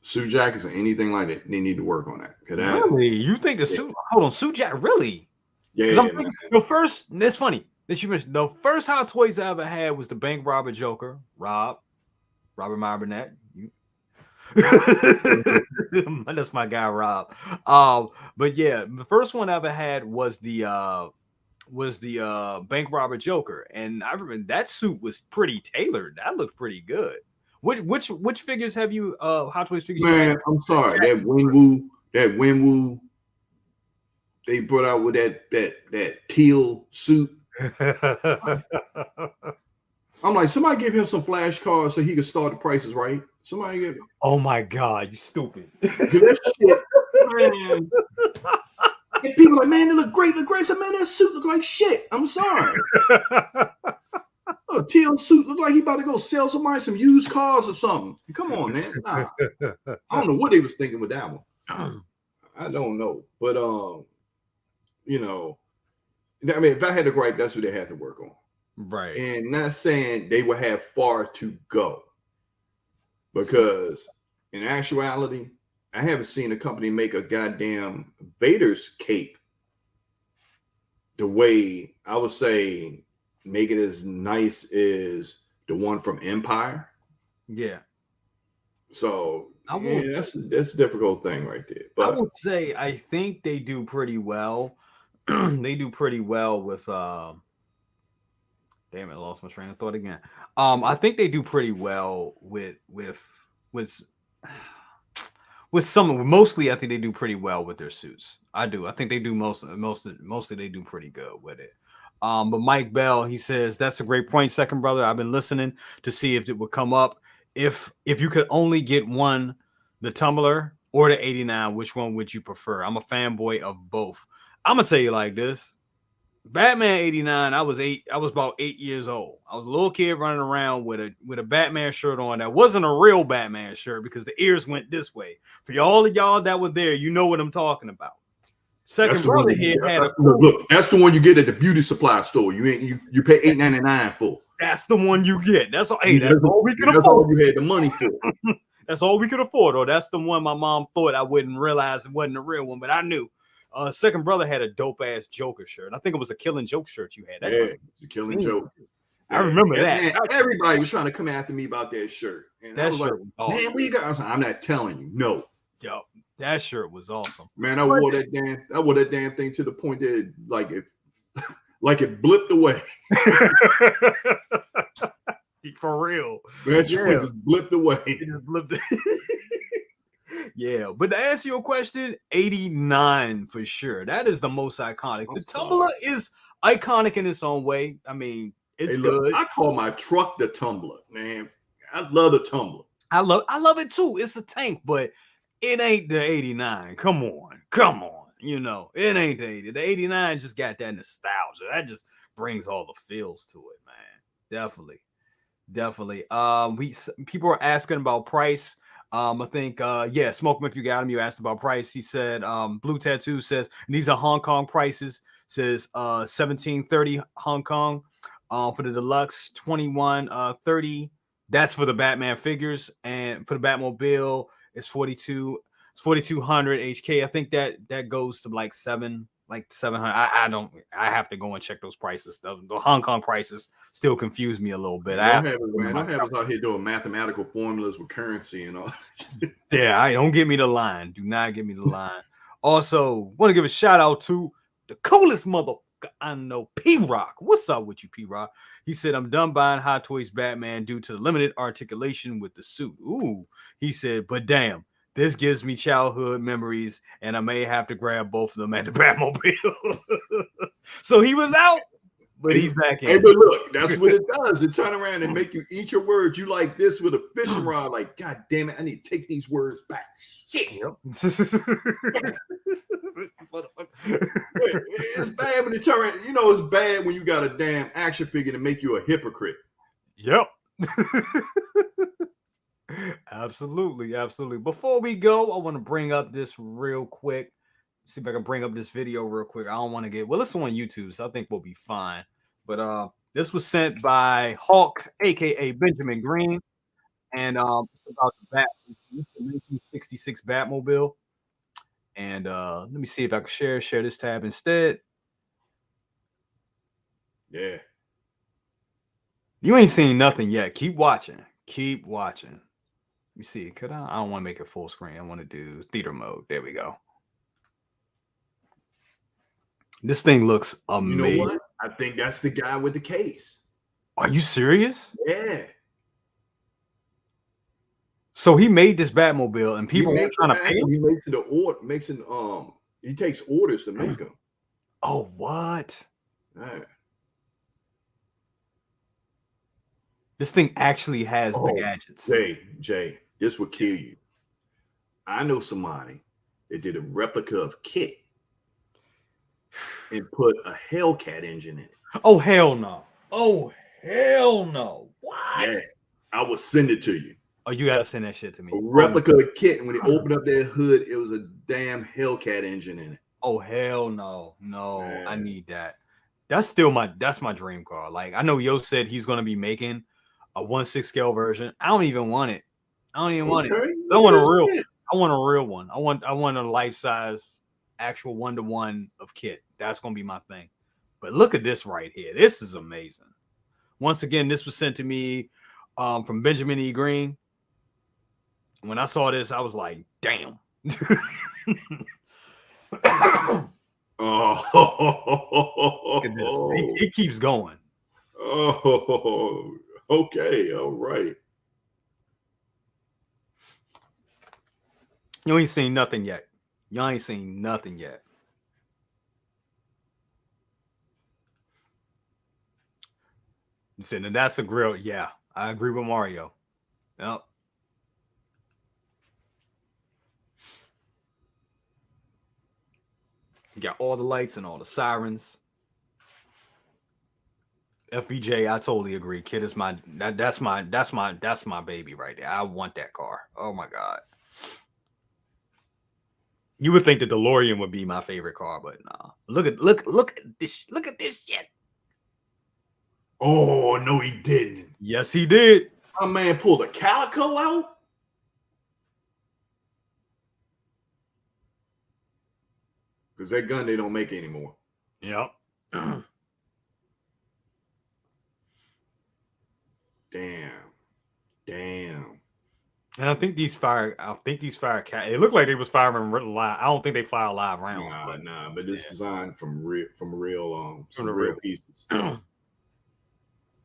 Suit jackets or anything like that, they need to work on that. Really? You think the suit? Hold on, suit jacket? Really? Yeah. Man. The first, that's funny that you mentioned. The first Hot Toys I ever had was the bank robber Joker, Robert Meyer Burnett. That's my guy, Rob. But yeah, the first one I ever had was the bank robber Joker, and I remember that suit was pretty tailored. That looked pretty good. Which figures have you Hot Toys figures? Man, I'm sorry. That Winwoo they brought out with that teal suit. I'm like, somebody give him some flashcards so he could start the prices right. Somebody give it. Oh my god, you stupid. That shit, man. And people are like, man, they look great. I said, man, that suit look like shit. I'm sorry. Teal suit look like he about to go sell somebody some used cars or something. Come on, man. Nah. I don't know what they was thinking with that one. I don't know. But I mean, if I had a gripe, that's what they had to work on. Right. And not saying they would have far to go. Because in actuality, I haven't seen a company make a goddamn Vader's cape the way I would say make it as nice as the one from Empire. Yeah. So that's a difficult thing right there. But I would say I think they do pretty well. They do pretty well with damn it, I lost my train of thought again. I think they do pretty well with some, mostly I think they do pretty well with their suits. I do. I think they do mostly they do pretty good with it. But Mike Bell, he says that's a great point, second brother. I've been listening to see if it would come up. If you could only get one, the Tumbler or the 89, which one would you prefer? I'm a fanboy of both. I'm gonna tell you like this. Batman 89, I was about 8 years old. I was a little kid running around with a Batman shirt on that wasn't a real Batman shirt because the ears went this way. For all of y'all that were there, you know what I'm talking about. Second brother here had a look, that's the one you get at the beauty supply store. You pay $8.99 for. That's the one you get. That's all. Hey, that's all we could afford. That's all you had the money for. That's all we could afford. Or that's the one my mom thought I wouldn't realize it wasn't a real one, but I knew. Second brother had a dope ass Joker shirt. I think it was a Killing Joke shirt you had. That's the Killing Joke. I remember that. Man, everybody was trying to come after me about that shirt. And I That was like, shirt was awesome. man, we got. I was like, I'm not telling you. No. Yo, that shirt was awesome. Man, I wore that damn thing to the point that it, like it blipped away. For real. That shirt just blipped away. It just blipped. Yeah, but to answer your question, 89 for sure. That is the most iconic. The Tumbler is iconic in its own way. I mean, it's good. I call my truck the Tumbler, man. I love the Tumbler. I love it too. It's a tank, but it ain't the 89. Come on. You know, it ain't the 80. The 89 just got that nostalgia. That just brings all the feels to it, man. Definitely. People are asking about price. I think Smoke him if you got him. You asked about price. He said Blue Tattoo says these are Hong Kong prices. Says 1730 Hong Kong for the deluxe, 2130. That's for the Batman figures, and for the Batmobile it's 4200 HK. I think that goes to like 700. I have to go and check those prices. The Hong Kong prices still confuse me a little bit. I have us out here doing mathematical formulas with currency and all. Yeah, don't get me the line. Do not get me the line. Also, want to give a shout out to the coolest mother I know, P-Rock. What's up with you, P-Rock? He said, I'm done buying Hot Toys Batman due to the limited articulation with the suit. Ooh, he said, but damn, this gives me childhood memories, and I may have to grab both of them at the Batmobile. So he was out, but he's back in. Hey, but look, that's what it does. It turn around and make you eat your words. You like this with a fishing rod. Like, God damn it, I need to take these words back. Shit. It's bad when you turn around. You know, it's bad when you got a damn action figure to make you a hypocrite. Yep. Absolutely. Before we go, I want to bring up this real quick. See if I can bring up this video real quick. I don't want to get it's on YouTube, so I think we'll be fine. But this was sent by Hawk, aka Benjamin Green, and it's about the Bat. This is the 1966 Batmobile. And let me see if I can share this tab instead. Yeah. You ain't seen nothing yet. Keep watching. Let me see. Could I don't want to make it full screen. I want to do theater mode. There we go. This thing looks amazing. You know what? I think that's the guy with the case. Are you serious? Yeah. So he made this Batmobile, and people weren't trying to pay him. He makes he takes orders to make them. Oh, what? Yeah. This thing actually has the gadgets. Jay, this will kill you. I know somebody that did a replica of Kit and put a Hellcat engine in it. Oh, hell no. What? Yeah, I will send it to you. Oh, you gotta send that shit to me. A replica of Kit, and when he opened up that hood, it was a damn Hellcat engine in it. Oh, hell no. Man. I need that. That's my dream car. Like, I know Yo said he's gonna be making a 1/6 scale version. I don't even want it. I want it. I want a real one. I want a life-size actual 1-to-1 of Kit. That's gonna be my thing. But look at this right here. This is amazing. Once again, this was sent to me from Benjamin E. Green. When I saw this, I was like, damn. Oh, look at this. It keeps going. Oh, okay. All right. You ain't seen nothing yet. You said, and that's a grill. Yeah, I agree with Mario. Yep. You got all the lights and all the sirens. FBJ, I totally agree. Kid is that's my baby right there. I want that car. Oh my god. You would think the DeLorean would be my favorite car, but nah. Look at this shit. Oh no, he didn't. Yes, he did. My man pulled a calico out. Because that gun they don't make anymore. Yep. And I think these it looked like they was firing live. I don't think they fire live rounds, Nah, but nah, but it's yeah, designed from real from some the real real. pieces.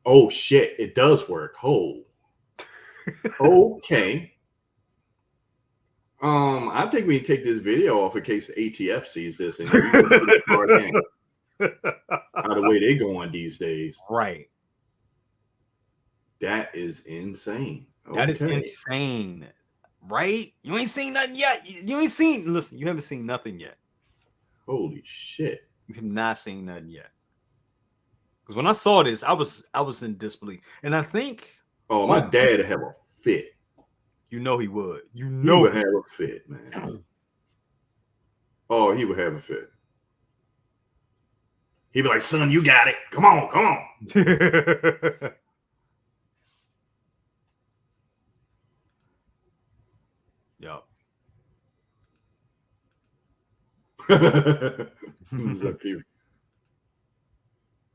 Oh shit, it does work. Oh, okay. I think we can take this video off in case the ATF sees this, and we can put it hard in. How the way they going these days. Right. That is insane. That is Okay. insane. Right? You ain't seen nothing yet. You ain't seen, listen, you haven't seen nothing yet. Holy shit. You have not seen nothing yet. Because when I saw this, I was in disbelief. And I think Oh, my dad would have a fit. you know he would. You He know would have a fit, man. Oh, he would have a fit. He'd be like, son, you got it. Come on, come on. Yup.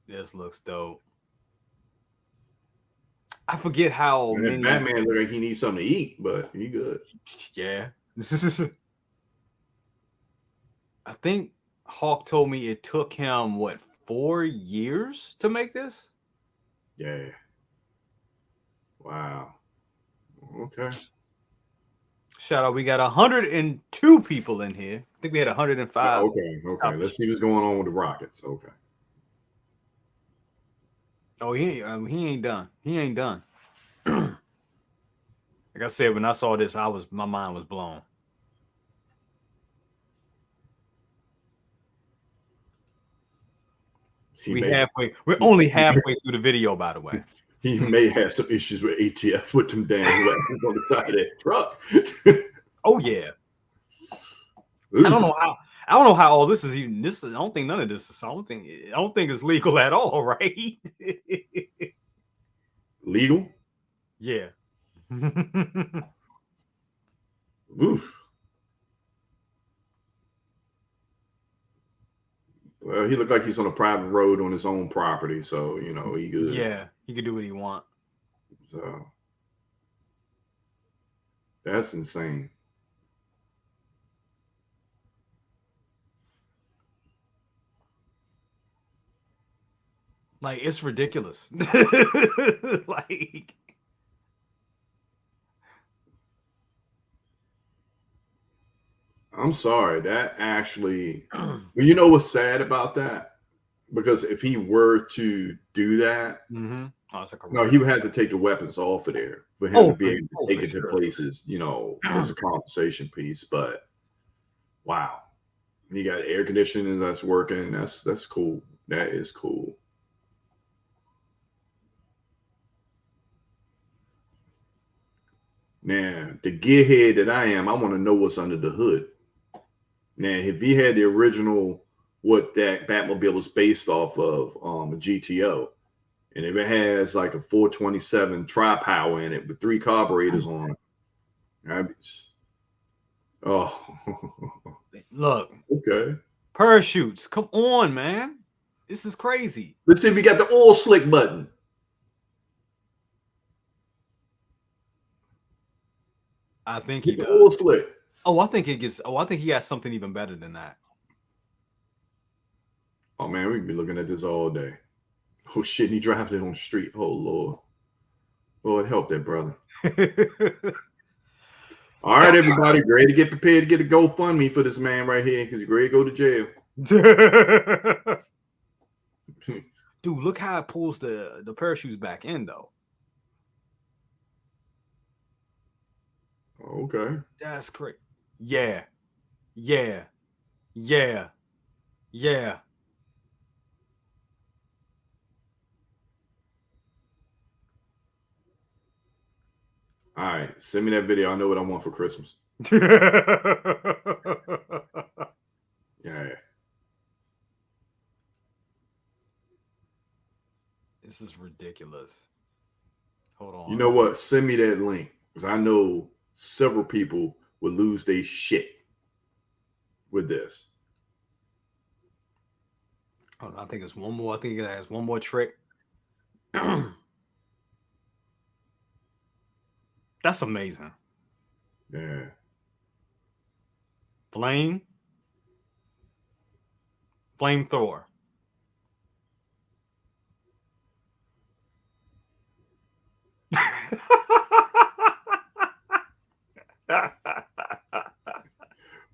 This looks dope. I forget how many. Batman look like he needs something to eat, but he good. Yeah. I think Hawk told me it took him what 4 years to make this. Yeah. Wow. Okay. Shout out, we got 102 people in here. I think we had 105. Okay. Okay. Let's see what's going on with the Rockets. Okay. Oh, he ain't done. He ain't done. Like I said, when I saw this, my mind was blown. We're only halfway through the video, by the way. He may have some issues with ATF with them damn weapons on the side of that truck. Oh yeah. I don't know how all this is even. I don't think none of this is. I don't think it's legal at all, right? Legal? Yeah. Oof. Well, he looked like he's on a private road on his own property, so you know he good. Yeah, he can do what he want. So that's insane. Like it's ridiculous. Like I'm sorry. That actually, well, you know what's sad about that? Because if he were to do that, Oh, it's like a no, he would have to take the weapons off of there for him to be able to take it to places, you know, as a compensation piece. But wow, he got air conditioning that's working. That's cool. That is cool. Now, the gearhead that I am, I want to know what's under the hood. Now, if he had the original, what that Batmobile was based off of, a GTO, and if it has like a 427 tri-power in it with 3 carburetors on it, oh, look. Okay. Parachutes. Come on, man. This is crazy. Let's see if we got the oil slick button. I think he does. Oil slick. Oh, I think he has something even better than that. Oh man, we can be looking at this all day. Oh shit, he driving it on the street. Oh Lord. Lord help that brother. All right, everybody, ready to get prepared to get a GoFundMe for this man right here because he's ready to go to jail. Dude, look how it pulls the parachutes back in, though. Okay. That's great. Yeah. Yeah. Yeah. Yeah. All right, send me that video. I know what I want for Christmas. Yeah. This is ridiculous. Hold on. You know what? Send me that link because I know several people would lose their shit with this. Hold on, I think it's one more. I think it has one more trick. That's amazing. Yeah. Flamethrower.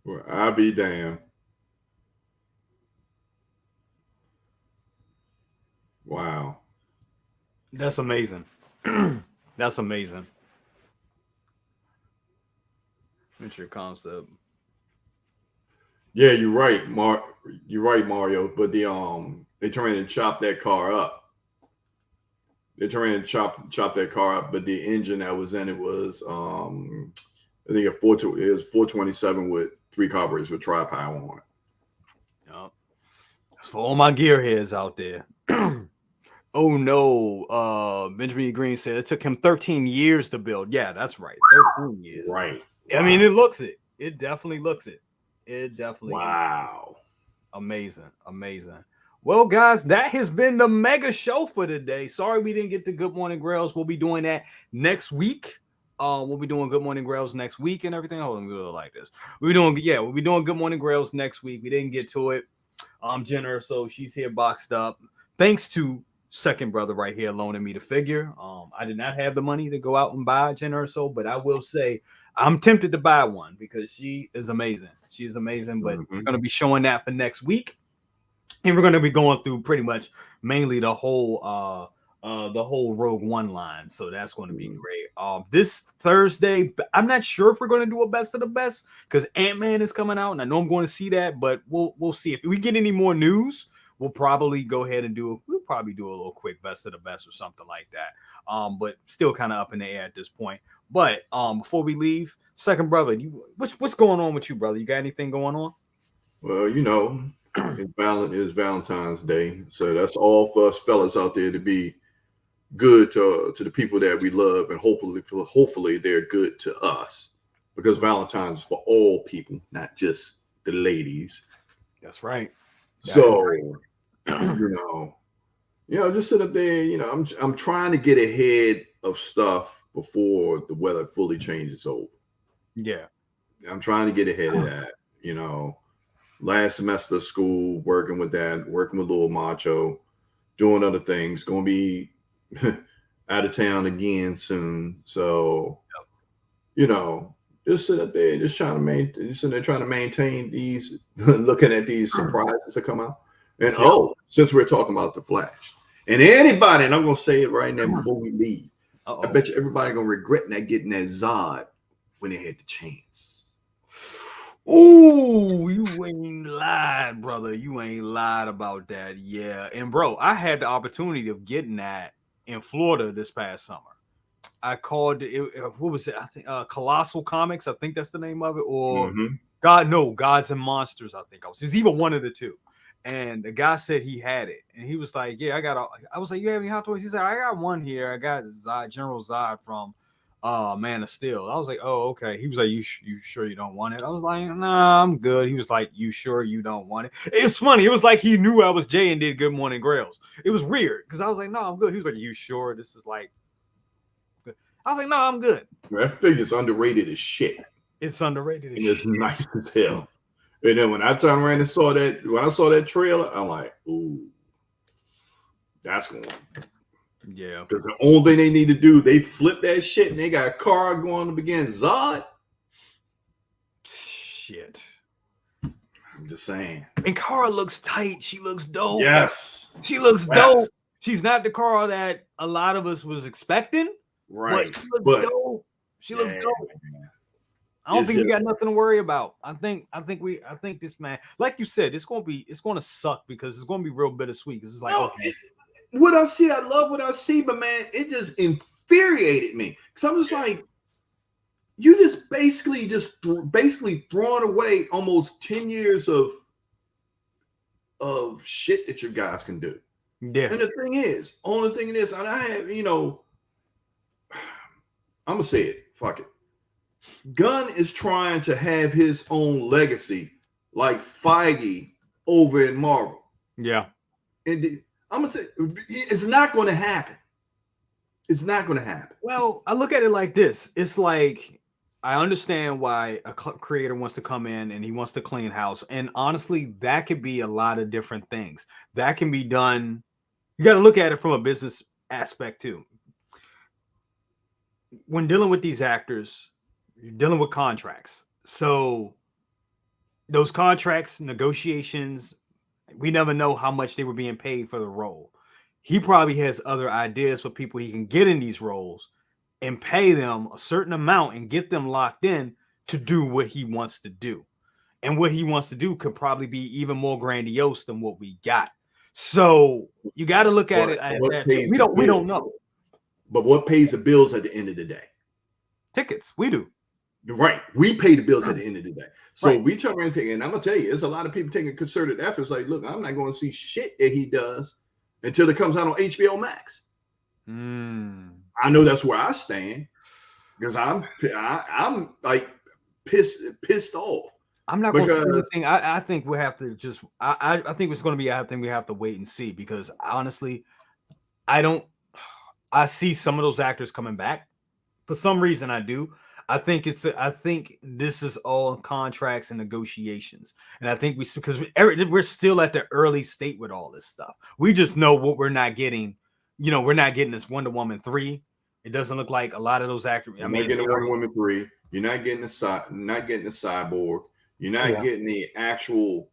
Well, I'll be damned. Wow. That's amazing. That's amazing. Future concept. Yeah, you're right, You're right, Mario. But they turn around and chop that car up. They turn around and chop that car up. But the engine that was in it was I think it was 427 with 3 carburetors with tri-power on it. Yep. That's for all my gearheads out there. Oh no, Benjamin Green said it took him 13 years to build. Yeah, that's right. 13 years. Right. Wow. I mean, it looks it. It definitely looks it. It definitely. Wow. Amazing. Amazing. Well, guys, that has been the mega show for today. Sorry we didn't get to Good Morning Grails. We'll be doing that next week. We'll be doing Good Morning Grails next week and everything. Hold on, we'll do it like this. We'll be doing Good Morning Grails next week. We didn't get to it. Jen Urso, she's here boxed up. Thanks to second brother right here loaning me the figure. I did not have the money to go out and buy Jen Urso, but I will say I'm tempted to buy one because she is amazing. She is amazing, but we're going to be showing that for next week. And we're going to be going through pretty much mainly the whole Rogue One line. So that's going to be great. This Thursday, I'm not sure if we're going to do a best of the best because Ant-Man is coming out and I know I'm going to see that, but we'll see. If we get any more news, we'll probably go ahead and do a little quick best of the best or something like that. But still kind of up in the air at this point. But before we leave, second brother, what's going on with you, brother? You got anything going on? Well, it's Valentine's Day, so that's all for us fellas out there to be good to the people that we love, and hopefully they're good to us, because Valentine's is for all people, not just the ladies. That's right. So, just sit up there. I'm trying to get ahead of stuff before the weather fully changes over. Yeah, I'm trying to get ahead of that. Last semester of school, working with Little Macho, doing other things. Going to be out of town again soon. So, just sit up there, just trying to maintain these, looking at these surprises that come out. And since we're talking about the Flash, and anybody, and I'm going to say it right now before we leave, I bet you everybody going to regret not getting that Zod when they had the chance. Ooh, you ain't lied, brother. You ain't lied about that. Yeah. And bro, I had the opportunity of getting that in Florida this past summer. I called it, what was it? I think Colossal Comics. I think that's the name of it. Or Gods and Monsters. I think it was either one of the two. And the guy said he had it, and he was like, "Yeah, I was like, you have any Hot Toys?" He said, "I got one here. I got Zod, General Zod from Man of Steel." I was like, "Oh, okay." He was like, you sure you don't want it?" I was like, "Nah, I'm good." He was like, "You sure you don't want it?" It's funny. It was like he knew I was Jay and did Good Morning Grails. It was weird because I was like, "No, I'm good." He was like, "You sure this is like?" I was like, "No, I'm good." That figure's underrated as shit. It's underrated. And it's nice as hell. And then when I turned around and saw that trailer, I'm like, "Ooh, that's going." Yeah. Because the only thing they need to do, they flip that shit and they got a car going to begin Zod. Shit. I'm just saying. And Kara looks tight. She looks dope. Yes. She looks dope. She's not the Kara that a lot of us was expecting. Right. But she looks dope. She looks dope. Man. I don't think we got nothing to worry about. I think this, man, like you said, it's gonna suck because it's gonna be real bittersweet. Because it's like, what I see, I love what I see, but man, it just infuriated me. Because I'm just like, you just basically throwing away almost 10 years of shit that you guys can do. Yeah. And the only thing is, and I have, I'm gonna say it. Fuck it. Gunn is trying to have his own legacy, like Feige over in Marvel. Yeah. And I'm gonna say it's not going to happen. It's not going to happen. Well, I look at it like this. It's like I understand why a creator wants to come in and he wants to clean house. And honestly, that could be a lot of different things. That can be done. You got to look at it from a business aspect too. When dealing with these actors, you're dealing with contracts. So those contracts, negotiations, we never know how much they were being paid for the role. He probably has other ideas for people he can get in these roles and pay them a certain amount and get them locked in to do what he wants to do. And what he wants to do could probably be even more grandiose than what we got. So you got to look at it as what that too. pays We the don't bills? know. But what pays the bills at the end of the day? Tickets, we do. Right. We pay the bills at the end of the day. So Right. we turn around and take it. And I'm going to tell you, there's a lot of people taking concerted efforts. Like, look, I'm not going to see shit that he does until it comes out on HBO Max. I know that's where I stand because I'm like pissed off. I'm not going to say anything. I think we have to just. I think it's going to be a thing we have to wait and see because honestly, I see some of those actors coming back for some reason. I do. I think this is all contracts and negotiations, and I think because we're still at the early state with all this stuff. We just know what we're not getting. We're not getting this Wonder Woman 3. It doesn't look like a lot of those actors. You're not getting Wonder Woman 3. You're not getting the Cyborg. You're not getting the actual.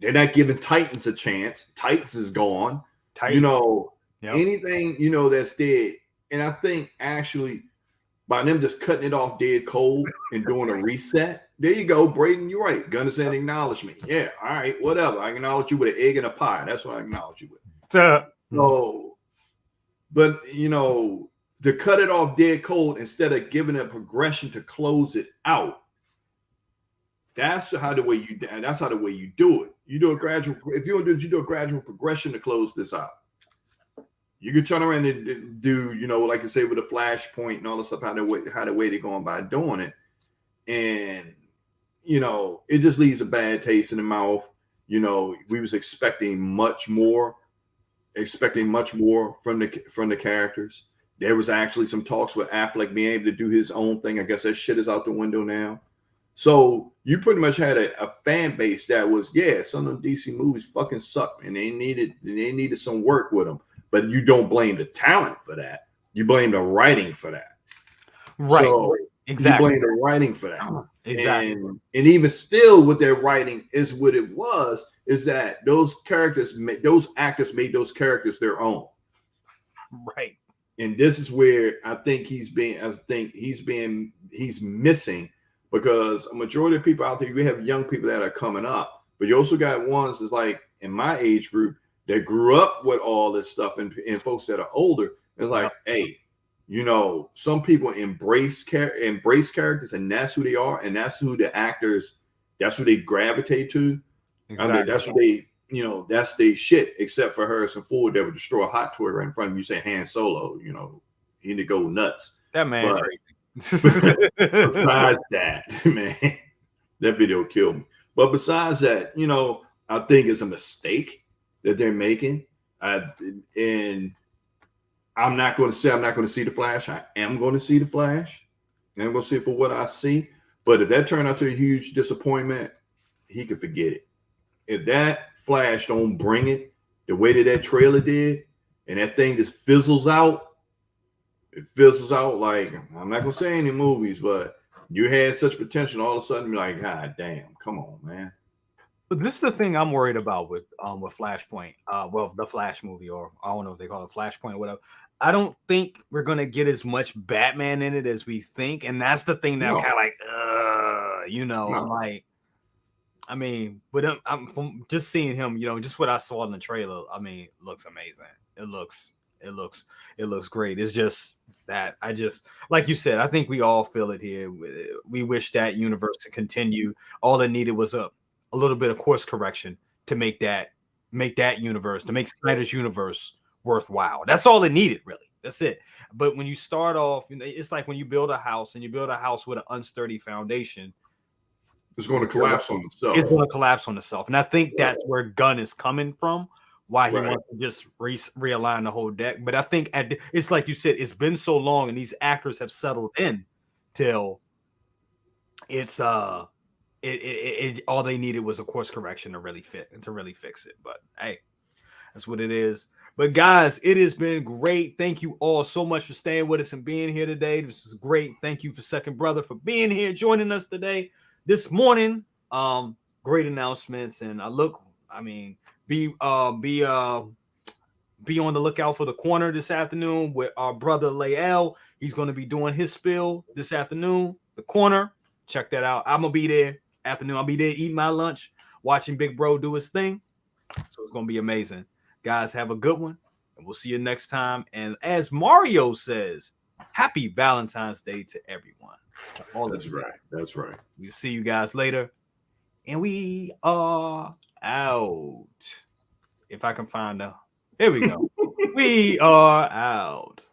They're not giving Titans a chance. Titans is gone. Titans. Anything that's dead. And I think actually by them just cutting it off dead cold and doing a reset. There you go, Braden. You're right. Gunderson acknowledged me. Yeah, all right, whatever. I acknowledge you with an egg and a pie. That's what I acknowledge you with. So, but to cut it off dead cold instead of giving a progression to close it out. That's how the way you do it. You do a gradual. If you want to do it, you do a gradual progression to close this out. You could turn around and do, like I say, with a flashpoint and all the stuff, how the way they're going by doing it. And, it just leaves a bad taste in the mouth. We was expecting much more from the characters. There was actually some talks with Affleck being able to do his own thing. I guess that shit is out the window now. So you pretty much had a fan base that was, some of the DC movies fucking suck and they needed some work with them. But you don't blame the talent for that. You blame the writing for that. Right. So exactly. You blame the writing for that. Exactly. And even still with their writing is what it was, is that those actors made those characters their own. Right. And this is where I think he's missing, because a majority of people out there, we have young people that are coming up, but you also got ones that's like in my age group that grew up with all this stuff, and folks that are older. It's like, hey, some people embrace characters, and that's who they are, and that's who the actors, that's who they gravitate to. Exactly. I mean, that's what they, that's their shit. Except for Harrison Ford, that would destroy a hot toy right in front of you. Say Han Solo, he need to go nuts. That man. Besides that, man, that video killed me. But besides that, I think it's a mistake that they're making. And I'm not going to say I'm not going to see the Flash. I am going to see the Flash. And I'm going to see it for what I see. But if that turned out to a huge disappointment, he could forget it. If that Flash don't bring it the way that trailer did, and that thing just fizzles out, like, I'm not going to say any movies, but you had such potential, all of a sudden, you're like, God damn, come on, man. But this is the thing I'm worried about with Flashpoint. The Flash movie, or I don't know if they call it Flashpoint or whatever. I don't think we're gonna get as much Batman in it as we think, and that's the thing that kind of like, I'm like, I mean, but I'm from just seeing him, just what I saw in the trailer. I mean, it looks amazing. It looks great. It's just that like you said, I think we all feel it here. We wish that universe to continue. All it needed was a little bit of course correction to make that universe, to make Snyder's universe worthwhile. That's all it needed, really. That's it. But when you start off, it's like when you build a house, and you build a house with an unsturdy foundation, it's going to collapse on itself. It's going to collapse on itself. And I think that's where Gunn is coming from, why he wants to just realign the whole deck. But I think it's like you said, it's been so long, and these actors have settled in till it's all they needed was a course correction to really fix it. But hey, that's what it is. But guys, it has been great. Thank you all so much for staying with us and being here today. This was great. Thank you for Second Brother for being here, joining us today, this morning. Great announcements, and I mean, be uh be uh be on the lookout for the corner this afternoon with our brother Lael. He's going to be doing his spill this afternoon. The corner, check that out. I'm gonna be there afternoon. I'll be there eating my lunch, watching Big Bro do his thing. So it's gonna be amazing. Guys, have a good one, and we'll see you next time. And as Mario says, happy Valentine's Day to everyone. To all That's of you. right. That's right. We'll see you guys later. And we are out. If I can find out. Here we go. We are out.